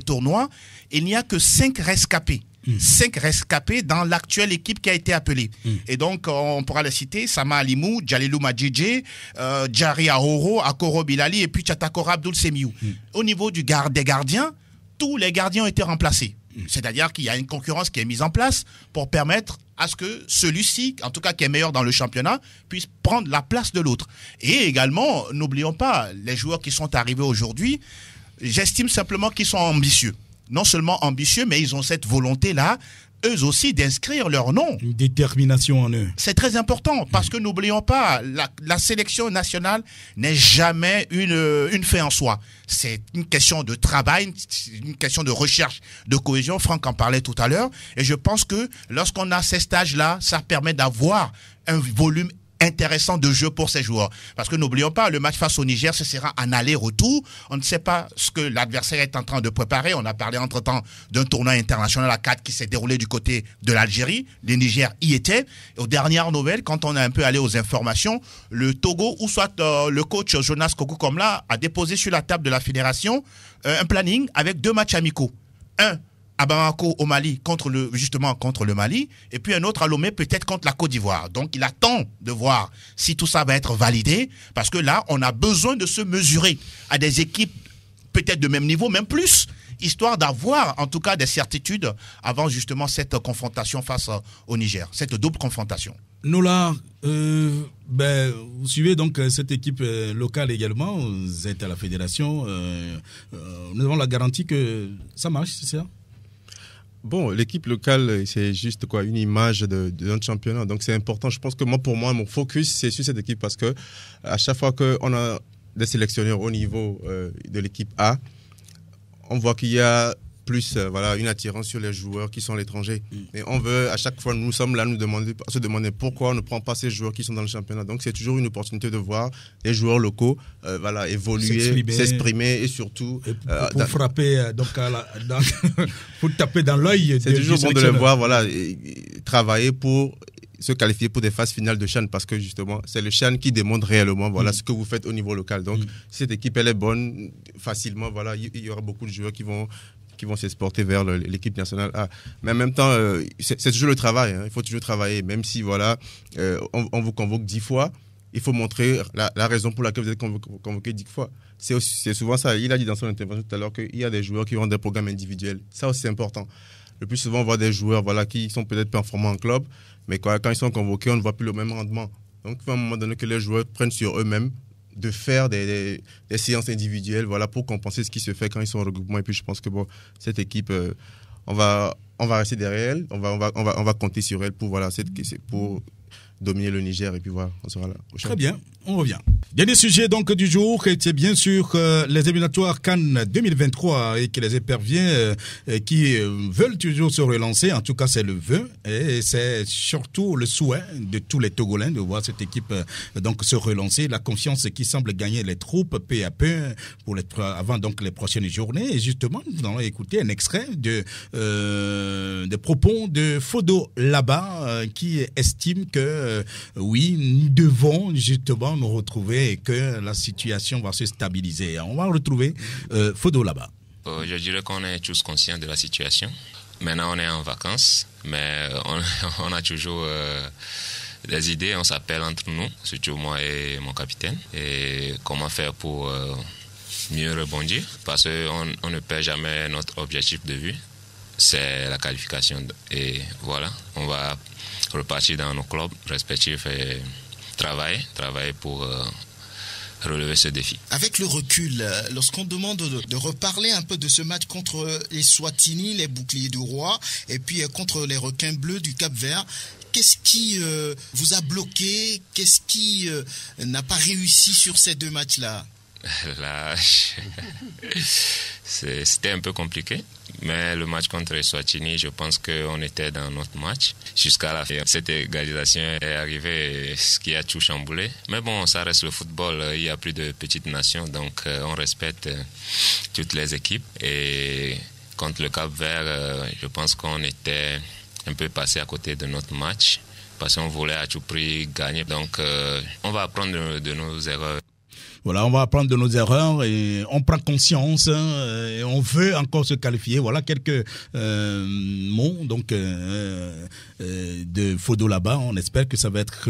tournoi, il n'y a que 5 rescapés. 5 rescapés dans l'actuelle équipe qui a été appelée. Et donc, on pourra les citer, Sama Alimou, Djalilou Madjidje, Djari Ahoro, Akoro Bilali et puis Tchatakora Abdul Semiou. Au niveau des gardiens, tous les gardiens ont été remplacés. C'est-à-dire qu'il y a une concurrence qui est mise en place pour permettre à ce que celui-ci, en tout cas qui est meilleur dans le championnat, puisse prendre la place de l'autre. Et également, n'oublions pas, les joueurs qui sont arrivés aujourd'hui, j'estime simplement qu'ils sont ambitieux. Non seulement ambitieux, mais ils ont cette volonté-là, eux aussi, d'inscrire leur nom. Une détermination en eux. C'est très important, parce que n'oublions pas, la sélection nationale n'est jamais une fin en soi. C'est une question de travail, une question de recherche, de cohésion. Franck en parlait tout à l'heure. Et je pense que lorsqu'on a ces stages-là, ça permet d'avoir un volume intéressant de jeu pour ces joueurs. Parce que n'oublions pas, le match face au Niger, ce sera un aller-retour. On ne sait pas ce que l'adversaire est en train de préparer. On a parlé entre-temps d'un tournoi international à 4 qui s'est déroulé du côté de l'Algérie. Le Niger y était. Et aux dernières nouvelles, quand on est un peu allé aux informations, le Togo, ou soit le coach Jonas Kokou Komlan, a déposé sur la table de la fédération un planning avec 2 matchs amicaux. Un à Bamako au Mali justement contre le Mali, et puis un autre à Lomé peut-être contre la Côte d'Ivoire. Donc il attend de voir si tout ça va être validé, parce que là on a besoin de se mesurer à des équipes peut-être de même niveau, même plus, histoire d'avoir en tout cas des certitudes avant justement cette confrontation face au Niger, cette double confrontation. Nola, vous suivez donc cette équipe locale également, vous êtes à la fédération, nous avons la garantie que ça marche, c'est ça? Bon, l'équipe locale, c'est juste une image de notre championnat. Donc c'est important. Je pense que pour moi, mon focus, c'est sur cette équipe parce que à chaque fois qu'on a des sélectionneurs au niveau de l'équipe A, on voit qu'il y a plus une attirance sur les joueurs qui sont à l'étranger. Et on veut, à chaque fois, nous sommes là, se demander pourquoi on ne prend pas ces joueurs qui sont dans le championnat. Donc c'est toujours une opportunité de voir les joueurs locaux évoluer, s'exprimer et surtout... pour frapper, pour taper dans l'œil. C'est toujours bon de les voir travailler pour se qualifier pour des phases finales de CHAN, parce que justement, c'est le CHAN qui démontre réellement ce que vous faites au niveau local. Donc si cette équipe elle est bonne, facilement, il y aura beaucoup de joueurs qui vont s'exporter vers l'équipe nationale A. Mais en même temps, c'est toujours le travail. Il faut toujours travailler. Même si on vous convoque 10 fois, il faut montrer la raison pour laquelle vous êtes convoqué 10 fois. C'est souvent ça. Il a dit dans son intervention tout à l'heure qu'il y a des joueurs qui ont des programmes individuels. Ça aussi, c'est important. Le plus souvent, on voit des joueurs qui sont peut-être performants en club, mais quand ils sont convoqués, on ne voit plus le même rendement. Donc, il faut à un moment donné que les joueurs prennent sur eux-mêmes de faire des séances individuelles pour compenser ce qui se fait quand ils sont en regroupement. Et puis je pense que cette équipe, on va rester derrière elle, on va compter sur elle pour dominer le Niger, et puis on sera là. Très bien, on revient. Dernier sujet donc du jour, c'est bien sûr les éliminatoires Cannes 2023 et que les éperviers qui veulent toujours se relancer, en tout cas c'est le vœu et c'est surtout le souhait de tous les Togolais de voir cette équipe donc se relancer, la confiance qui semble gagner les troupes peu à peu avant donc les prochaines journées. Et justement, nous allons écouter un extrait des propos de Fodo Laba qui estime que oui, nous devons justement nous retrouver et que la situation va se stabiliser. On va retrouver Fodo là-bas. Je dirais qu'on est tous conscients de la situation. Maintenant, on est en vacances. Mais on a toujours des idées, on s'appelle entre nous, surtout moi et mon capitaine, et comment faire pour mieux rebondir, parce qu'on ne perd jamais notre objectif de vue, c'est la qualification. Et voilà, on va repartir dans nos clubs respectifs et travailler pour relever ce défi. Avec le recul, lorsqu'on demande de reparler un peu de ce match contre les Swatini, les boucliers du roi, et puis contre les requins bleus du Cap-Vert, qu'est-ce qui vous a bloqué? Qu'est-ce qui n'a pas réussi sur ces deux matchs-là? Là, c'était un peu compliqué, mais le match contre les Swatini, je pense qu'on était dans notre match jusqu'à la fin. Cette égalisation est arrivée, ce qui a tout chamboulé. Mais bon, ça reste le football, il y a plus de petites nations, donc on respecte toutes les équipes. Et contre le Cap-Vert, je pense qu'on était un peu passé à côté de notre match parce qu'on voulait à tout prix gagner. Donc on va apprendre de nos erreurs. Voilà, on va apprendre de nos erreurs et on prend conscience et on veut encore se qualifier. Voilà quelques mots donc de Fodo là-bas. On espère que ça va être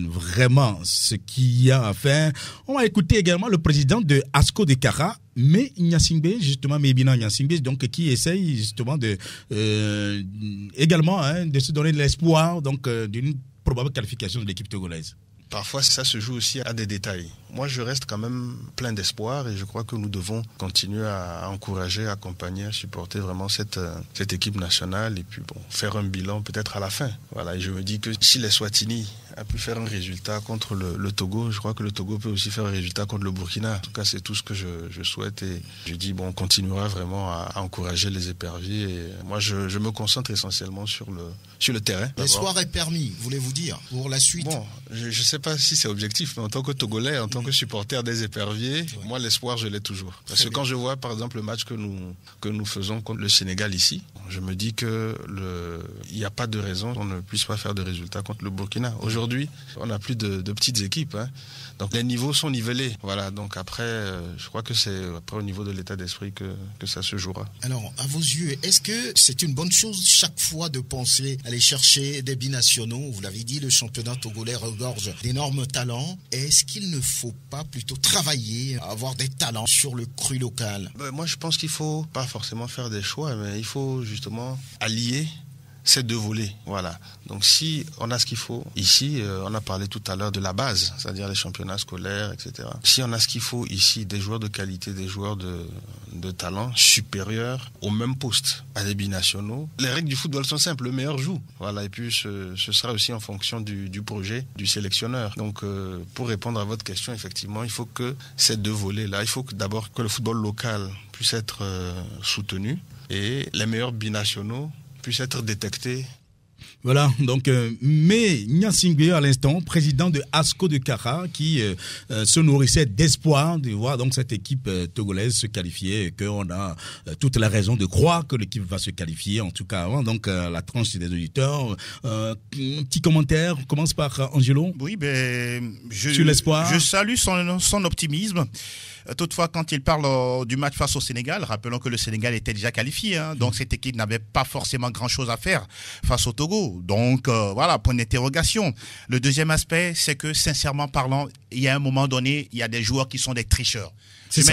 vraiment ce qu'il y a à faire. On va écouter également le président de ASCO de Kara, mais Nyasingbe, justement, Mebina Nyasingbe, donc qui essaye justement de également de se donner de l'espoir donc d'une probable qualification de l'équipe togolaise. Parfois, ça se joue aussi à des détails. Moi, je reste quand même plein d'espoir et je crois que nous devons continuer à encourager, à accompagner, à supporter vraiment cette équipe nationale et puis faire un bilan peut-être à la fin. Voilà, et je me dis que si les Swatini a pu faire un résultat contre le Togo, je crois que le Togo peut aussi faire un résultat contre le Burkina. En tout cas, c'est tout ce que je souhaite et je dis, on continuera vraiment à encourager les éperviers et moi, je me concentre essentiellement sur le terrain. L'espoir est permis, voulez-vous dire, pour la suite? Bon, je ne sais pas si c'est objectif, mais en tant que Togolais, en tant que supporter des éperviers, moi, l'espoir, je l'ai toujours. Parce que quand je vois, par exemple, le match que nous faisons contre le Sénégal ici, je me dis qu'il n'y a pas de raison qu'on ne puisse pas faire de résultats contre le Burkina. Aujourd'hui, on n'a plus de petites équipes. Donc, les niveaux sont nivellés. Voilà, donc après, je crois que c'est après au niveau de l'état d'esprit que ça se jouera. Alors, à vos yeux, est-ce que c'est une bonne chose chaque fois de penser aller chercher des binationaux? Vous l'avez dit, le championnat togolais regorge d'énormes talents. Est-ce qu'il ne faut pas plutôt travailler, avoir des talents sur le cru local? Moi, je pense qu'il ne faut pas forcément faire des choix, mais il faut justement allier ces deux volets. Voilà. Donc si on a ce qu'il faut, ici, on a parlé tout à l'heure de la base, c'est-à-dire les championnats scolaires, etc. Si on a ce qu'il faut ici, des joueurs de qualité, des joueurs de talent supérieurs au même poste à des binationaux, les règles du football sont simples, le meilleur joue. Voilà. Et puis ce sera aussi en fonction du projet du sélectionneur. Donc pour répondre à votre question, effectivement, il faut que ces deux volets-là, il faut d'abord que le football local puisse être soutenu et les meilleurs binationaux puissent être détectés. Voilà, donc, mais Nyasingbe à l'instant, président de ASCO de Kara, qui se nourrissait d'espoir de voir donc cette équipe togolaise se qualifier et qu'on a toute la raison de croire que l'équipe va se qualifier, en tout cas avant donc la tranche des auditeurs. Un petit commentaire, on commence par Angelo. Oui, sur l'espoir. Je salue son optimisme. Toutefois, quand il parle du match face au Sénégal, rappelons que le Sénégal était déjà qualifié, donc cette équipe n'avait pas forcément grand-chose à faire face au Togo. Donc voilà, point d'interrogation. Le deuxième aspect, c'est que sincèrement parlant, il y a un moment donné, il y a des joueurs qui sont des tricheurs.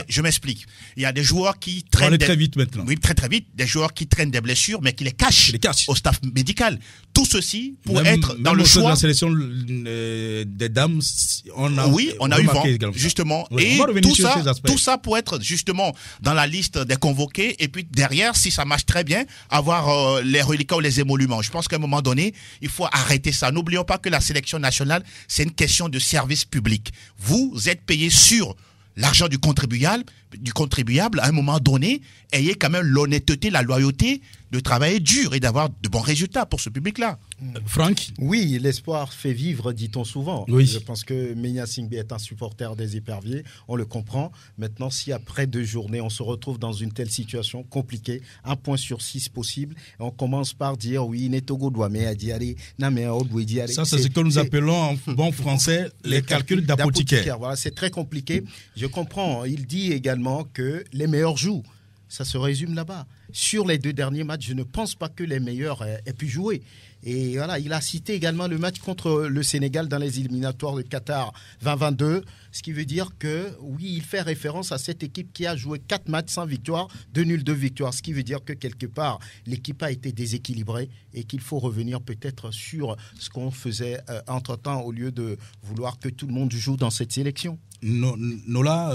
Je m'explique. Il y a des joueurs qui traînent... On va aller très vite maintenant. Oui, très très vite. Des joueurs qui traînent des blessures, mais qui les cachent au staff médical. Tout ceci pour être dans le choix... de la sélection des dames, on a eu vent, également. Justement. Oui, et tout ça pour être justement dans la liste des convoqués. Et puis derrière, si ça marche très bien, avoir les reliquats ou les émoluments. Je pense qu'à un moment donné, il faut arrêter ça. N'oublions pas que la sélection nationale, c'est une question de service public. Vous êtes payé sur l'argent du contribuable, à un moment donné, ayez quand même l'honnêteté, la loyauté de travailler dur et d'avoir de bons résultats pour ce public-là. Franck? Oui, l'espoir fait vivre, dit-on souvent. Oui. Je pense que Nyasingbe est un supporter des éperviers, on le comprend. Maintenant, si après 2 journées, on se retrouve dans une telle situation compliquée, 1 point sur 6 possible, et on commence par dire, oui, Netogo doit me dire, ça, c'est ce que nous appelons en bon français les calculs d'apothicaire. Voilà, c'est très compliqué. Je comprends. Il dit également que les meilleurs jouent. ça se résume là-bas. Sur les 2 derniers matchs, je ne pense pas que les meilleurs aient pu jouer. Et voilà, il a cité également le match contre le Sénégal dans les éliminatoires de Qatar 2022, ce qui veut dire que, oui, il fait référence à cette équipe qui a joué 4 matchs sans victoire, 2 nuls, 2 victoires, ce qui veut dire que quelque part, l'équipe a été déséquilibrée et qu'il faut revenir peut-être sur ce qu'on faisait entre-temps au lieu de vouloir que tout le monde joue dans cette sélection. Nola,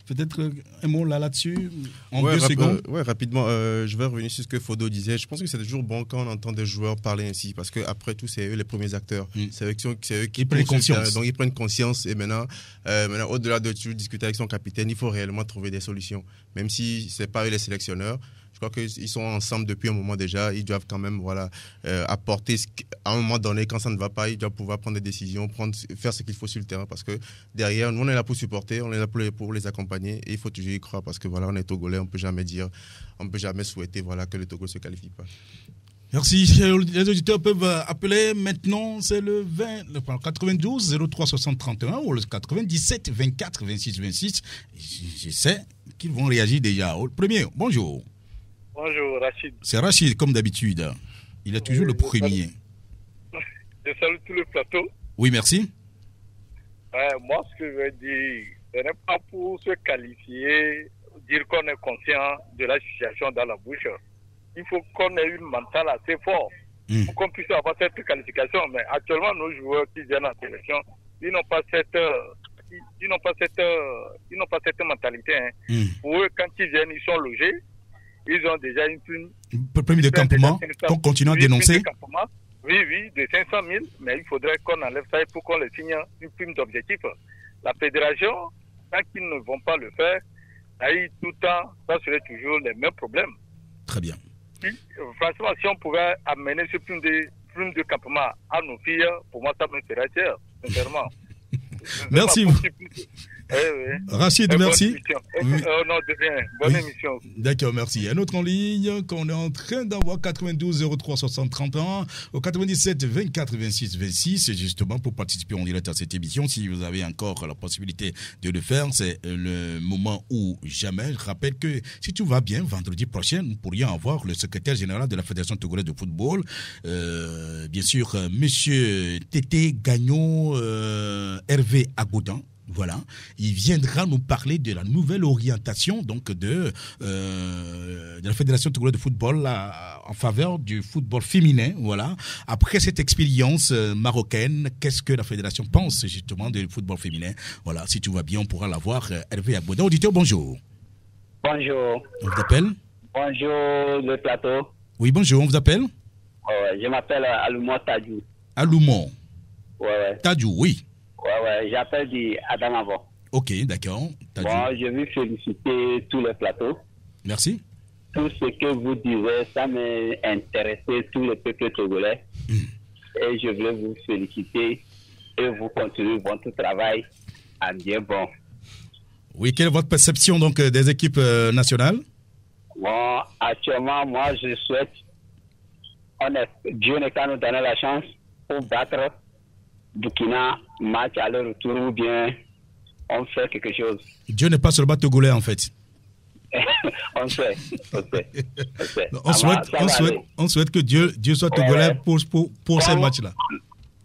peut-être un mot là-dessus, en 2 secondes. Oui, rapidement, je vais revenir sur ce que Fodo disait. Je pense que c'est toujours bon quand on entend des joueurs parler ainsi, parce qu'après tout, c'est eux les premiers acteurs. C'est eux qui prennent conscience. Donc ils prennent conscience, et maintenant au-delà de toujours discuter avec son capitaine, il faut réellement trouver des solutions. Même si ce n'est pas eux les sélectionneurs, je crois qu'ils sont ensemble depuis un moment déjà. Ils doivent quand même apporter, à un moment donné, quand ça ne va pas, ils doivent pouvoir prendre des décisions, faire ce qu'il faut sur le terrain. Parce que derrière, nous, on est là pour supporter, on est là pour les accompagner. Et il faut toujours y croire parce que on est Togolais, on ne peut jamais souhaiter que le Togo ne se qualifie pas. Merci. Les auditeurs peuvent appeler maintenant, c'est le 92 03 60 31 ou le 97 24 26 26. Je sais qu'ils vont réagir déjà. Le premier, bonjour. Bonjour, Rachid. C'est Rachid, comme d'habitude. Il est toujours le premier. Je salue tout le plateau. Oui, merci. Moi, ce que je veux dire, ce n'est pas pour se qualifier, dire qu'on est conscient de la situation dans la bouche. Il faut qu'on ait une mentale assez forte pour qu'on puisse avoir cette qualification. Mais actuellement, nos joueurs qui viennent en sélection, ils n'ont pas cette mentalité. Pour eux, quand ils viennent, ils sont logés. Ils ont déjà une prime de campement qu'on continue à dénoncer. Oui, de 500 000, mais il faudrait qu'on enlève ça pour qu'on les signe une prime d'objectif. La fédération, quand ils ne vont pas le faire, tout le temps, ça serait toujours les mêmes problèmes. Très bien. Franchement, si on pouvait amener ce prime de campement à nos filles, pour moi, ça me ferait cher, sincèrement. Merci. Rachid, merci. Non, de rien. Bonne émission. D'accord, merci. Un autre en ligne qu'on est en train d'avoir, 92 03 60 31 au 97 24 26 26, justement pour participer en direct à cette émission. Si vous avez encore la possibilité de le faire, c'est le moment ou jamais. Je rappelle que si tout va bien, vendredi prochain, nous pourrions avoir le secrétaire général de la Fédération togolaise de football, bien sûr, monsieur Tété Gagnon Hervé Agoudan. Voilà, il viendra nous parler de la nouvelle orientation donc de la Fédération togolaise de football en faveur du football féminin. Voilà, après cette expérience marocaine, qu'est-ce que la fédération pense justement du football féminin? Voilà, si tout va bien, on pourra l'avoir. Hervé Agouda, auditeur, bonjour. Bonjour. On vous appelle? Bonjour le plateau. Oui, bonjour, on vous appelle? Je m'appelle Aloumon Tadjou. Aloumon. Ouais. Tadjou, oui. Ouais, j'appelle du Adamavo. Ok, d'accord. Bon, je veux féliciter tous les plateaux. Merci. Tout ce que vous disiez, ça m'a intéressé, tout le peuple togolais. Et je voulais vous féliciter et vous continuer votre travail à bien bon. Oui, quelle est votre perception donc des équipes nationales? Bon, actuellement, moi, je souhaite, Dieu n'est qu'à nous donner la chance pour battre Burkina, match à leur retour, ou bien on fait quelque chose. Dieu n'est pas seulement togolais en fait. On sait. On souhaite que Dieu soit togolais pour ces matchs-là.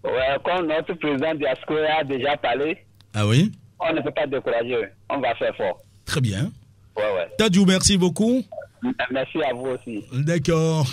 Ouais, comme notre président Diascoa a déjà parlé. Ah oui? On ne peut pas décourager, on va faire fort. Très bien. Ouais. Tadjou, merci beaucoup. Merci à vous aussi. D'accord.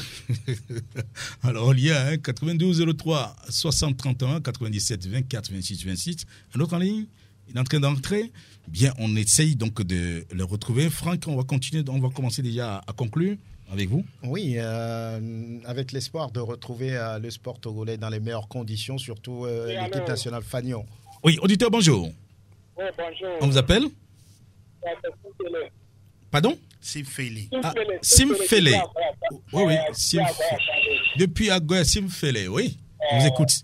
Alors, il y a 92 03 60 31 97 24 26 26. Un autre en ligne, il est en train d'entrer. Bien, on essaye donc de le retrouver. Franck, on va commencer déjà à conclure avec vous. Oui, avec l'espoir de retrouver le sport togolais dans les meilleures conditions, surtout l'équipe nationale Fagnon. Oui, auditeur, bonjour. Oui, bonjour. On vous appelle? Pardon? Simfele. Simfele. Oui. Depuis Agoya, Simfele, oui. On vous écoute.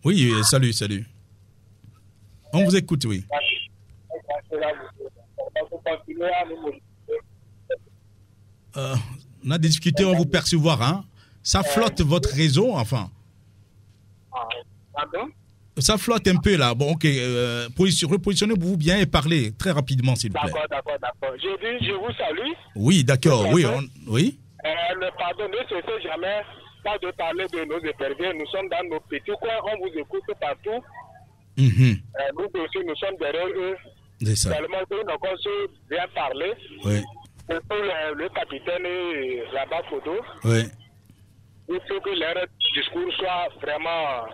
Oui, salut. On vous écoute, oui. On a des difficultés à vous percevoir, hein. Ça flotte votre réseau, enfin. Pardon? Ça flotte un peu là. Bon, ok. Repositionnez-vous bien et parlez très rapidement, s'il vous plaît. D'accord. Je vous salue. Oui, d'accord. Oui, oui. Pardon, ne cessez jamais pas de parler de nos éperviers. Nous sommes dans nos petits coins. On vous écoute partout. Nous aussi, nous sommes derrière eux. C'est ça. Tellement que nous avons su bien parler. Oui. Pour le capitaine et Rabat Fodo. Oui. Il faut que leur discours soit vraiment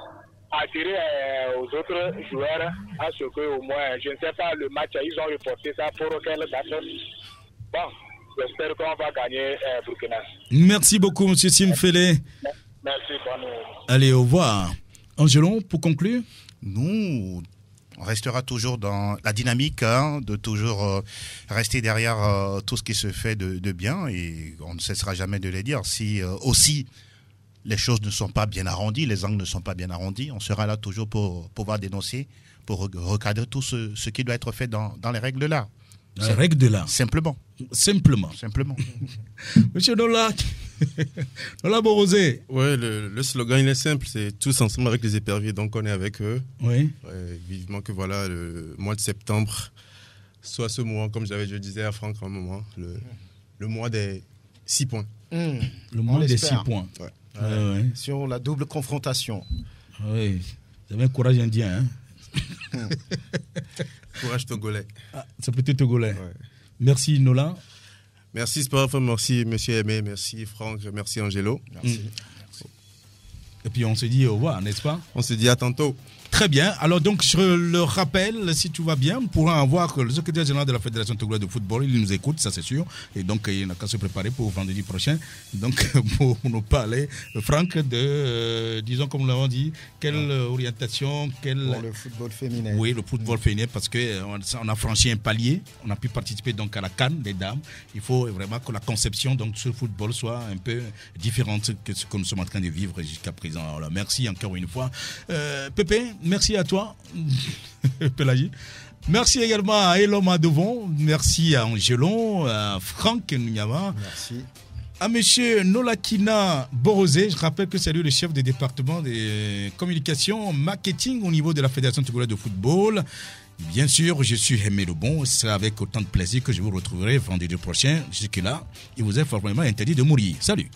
attiré aux autres joueurs à ce que, au moins, je ne sais pas, le match, ils ont reporté ça pour quelle date. Bon, j'espère qu'on va gagner Burkina. Merci beaucoup, M. Simfele. Merci, bonne. Allez, au revoir. Angelon, pour conclure? Nous, on restera toujours dans la dynamique, de toujours rester derrière tout ce qui se fait de bien, et on ne cessera jamais de le dire. Si aussi les choses ne sont pas bien arrondies, les angles ne sont pas bien arrondis, on sera là toujours pour pouvoir dénoncer, pour recadrer tout ce qui doit être fait dans les règles de l'art. Les règles de l'art. Simplement. Monsieur Nola Borosé. Ouais, le slogan il est simple, c'est tous ensemble avec les éperviers, donc on est avec eux. Oui. Ouais, vivement que voilà, le mois de septembre soit ce mois, comme je disais à Franck à un moment, le mois des 6 points. Le mois des 6 points. Ouais. Sur la double confrontation. Oui, vous avez un courage indien. Courage togolais. Ça peut être togolais. Ouais. Merci Nola. Merci Sport FM, merci Monsieur Aimé, merci Franck, merci Angelo. Merci. Et puis on se dit au revoir, n'est-ce pas? On se dit à tantôt. Très bien. Alors donc, je le rappelle, si tout va bien, on pourra avoir le secrétaire général de la Fédération togolaise de football, il nous écoute, ça c'est sûr. Et donc, il n'a qu'à se préparer pour vendredi prochain. Donc, pour nous parler, Franck, de, disons comme nous l'avons dit, quelle orientation, pour le football féminin. Oui, le football féminin, parce qu'on a franchi un palier, on a pu participer donc à la CAN des dames. Il faut vraiment que la conception donc, sur le football soit un peu différente que ce que nous sommes en train de vivre jusqu'à présent. Alors, merci encore une fois. Pépé, merci à toi, Pélagie. Merci également à Eloma Devon. Merci à Angelon, à Franck Nunyama. Merci. À monsieur Nolakina Borosé. Je rappelle que c'est lui le chef du département des communications marketing au niveau de la Fédération togolaise de football. Bien sûr, je suis Aimé Lebon. C'est avec autant de plaisir que je vous retrouverai vendredi prochain. Jusque-là, il vous est formellement interdit de mourir. Salut.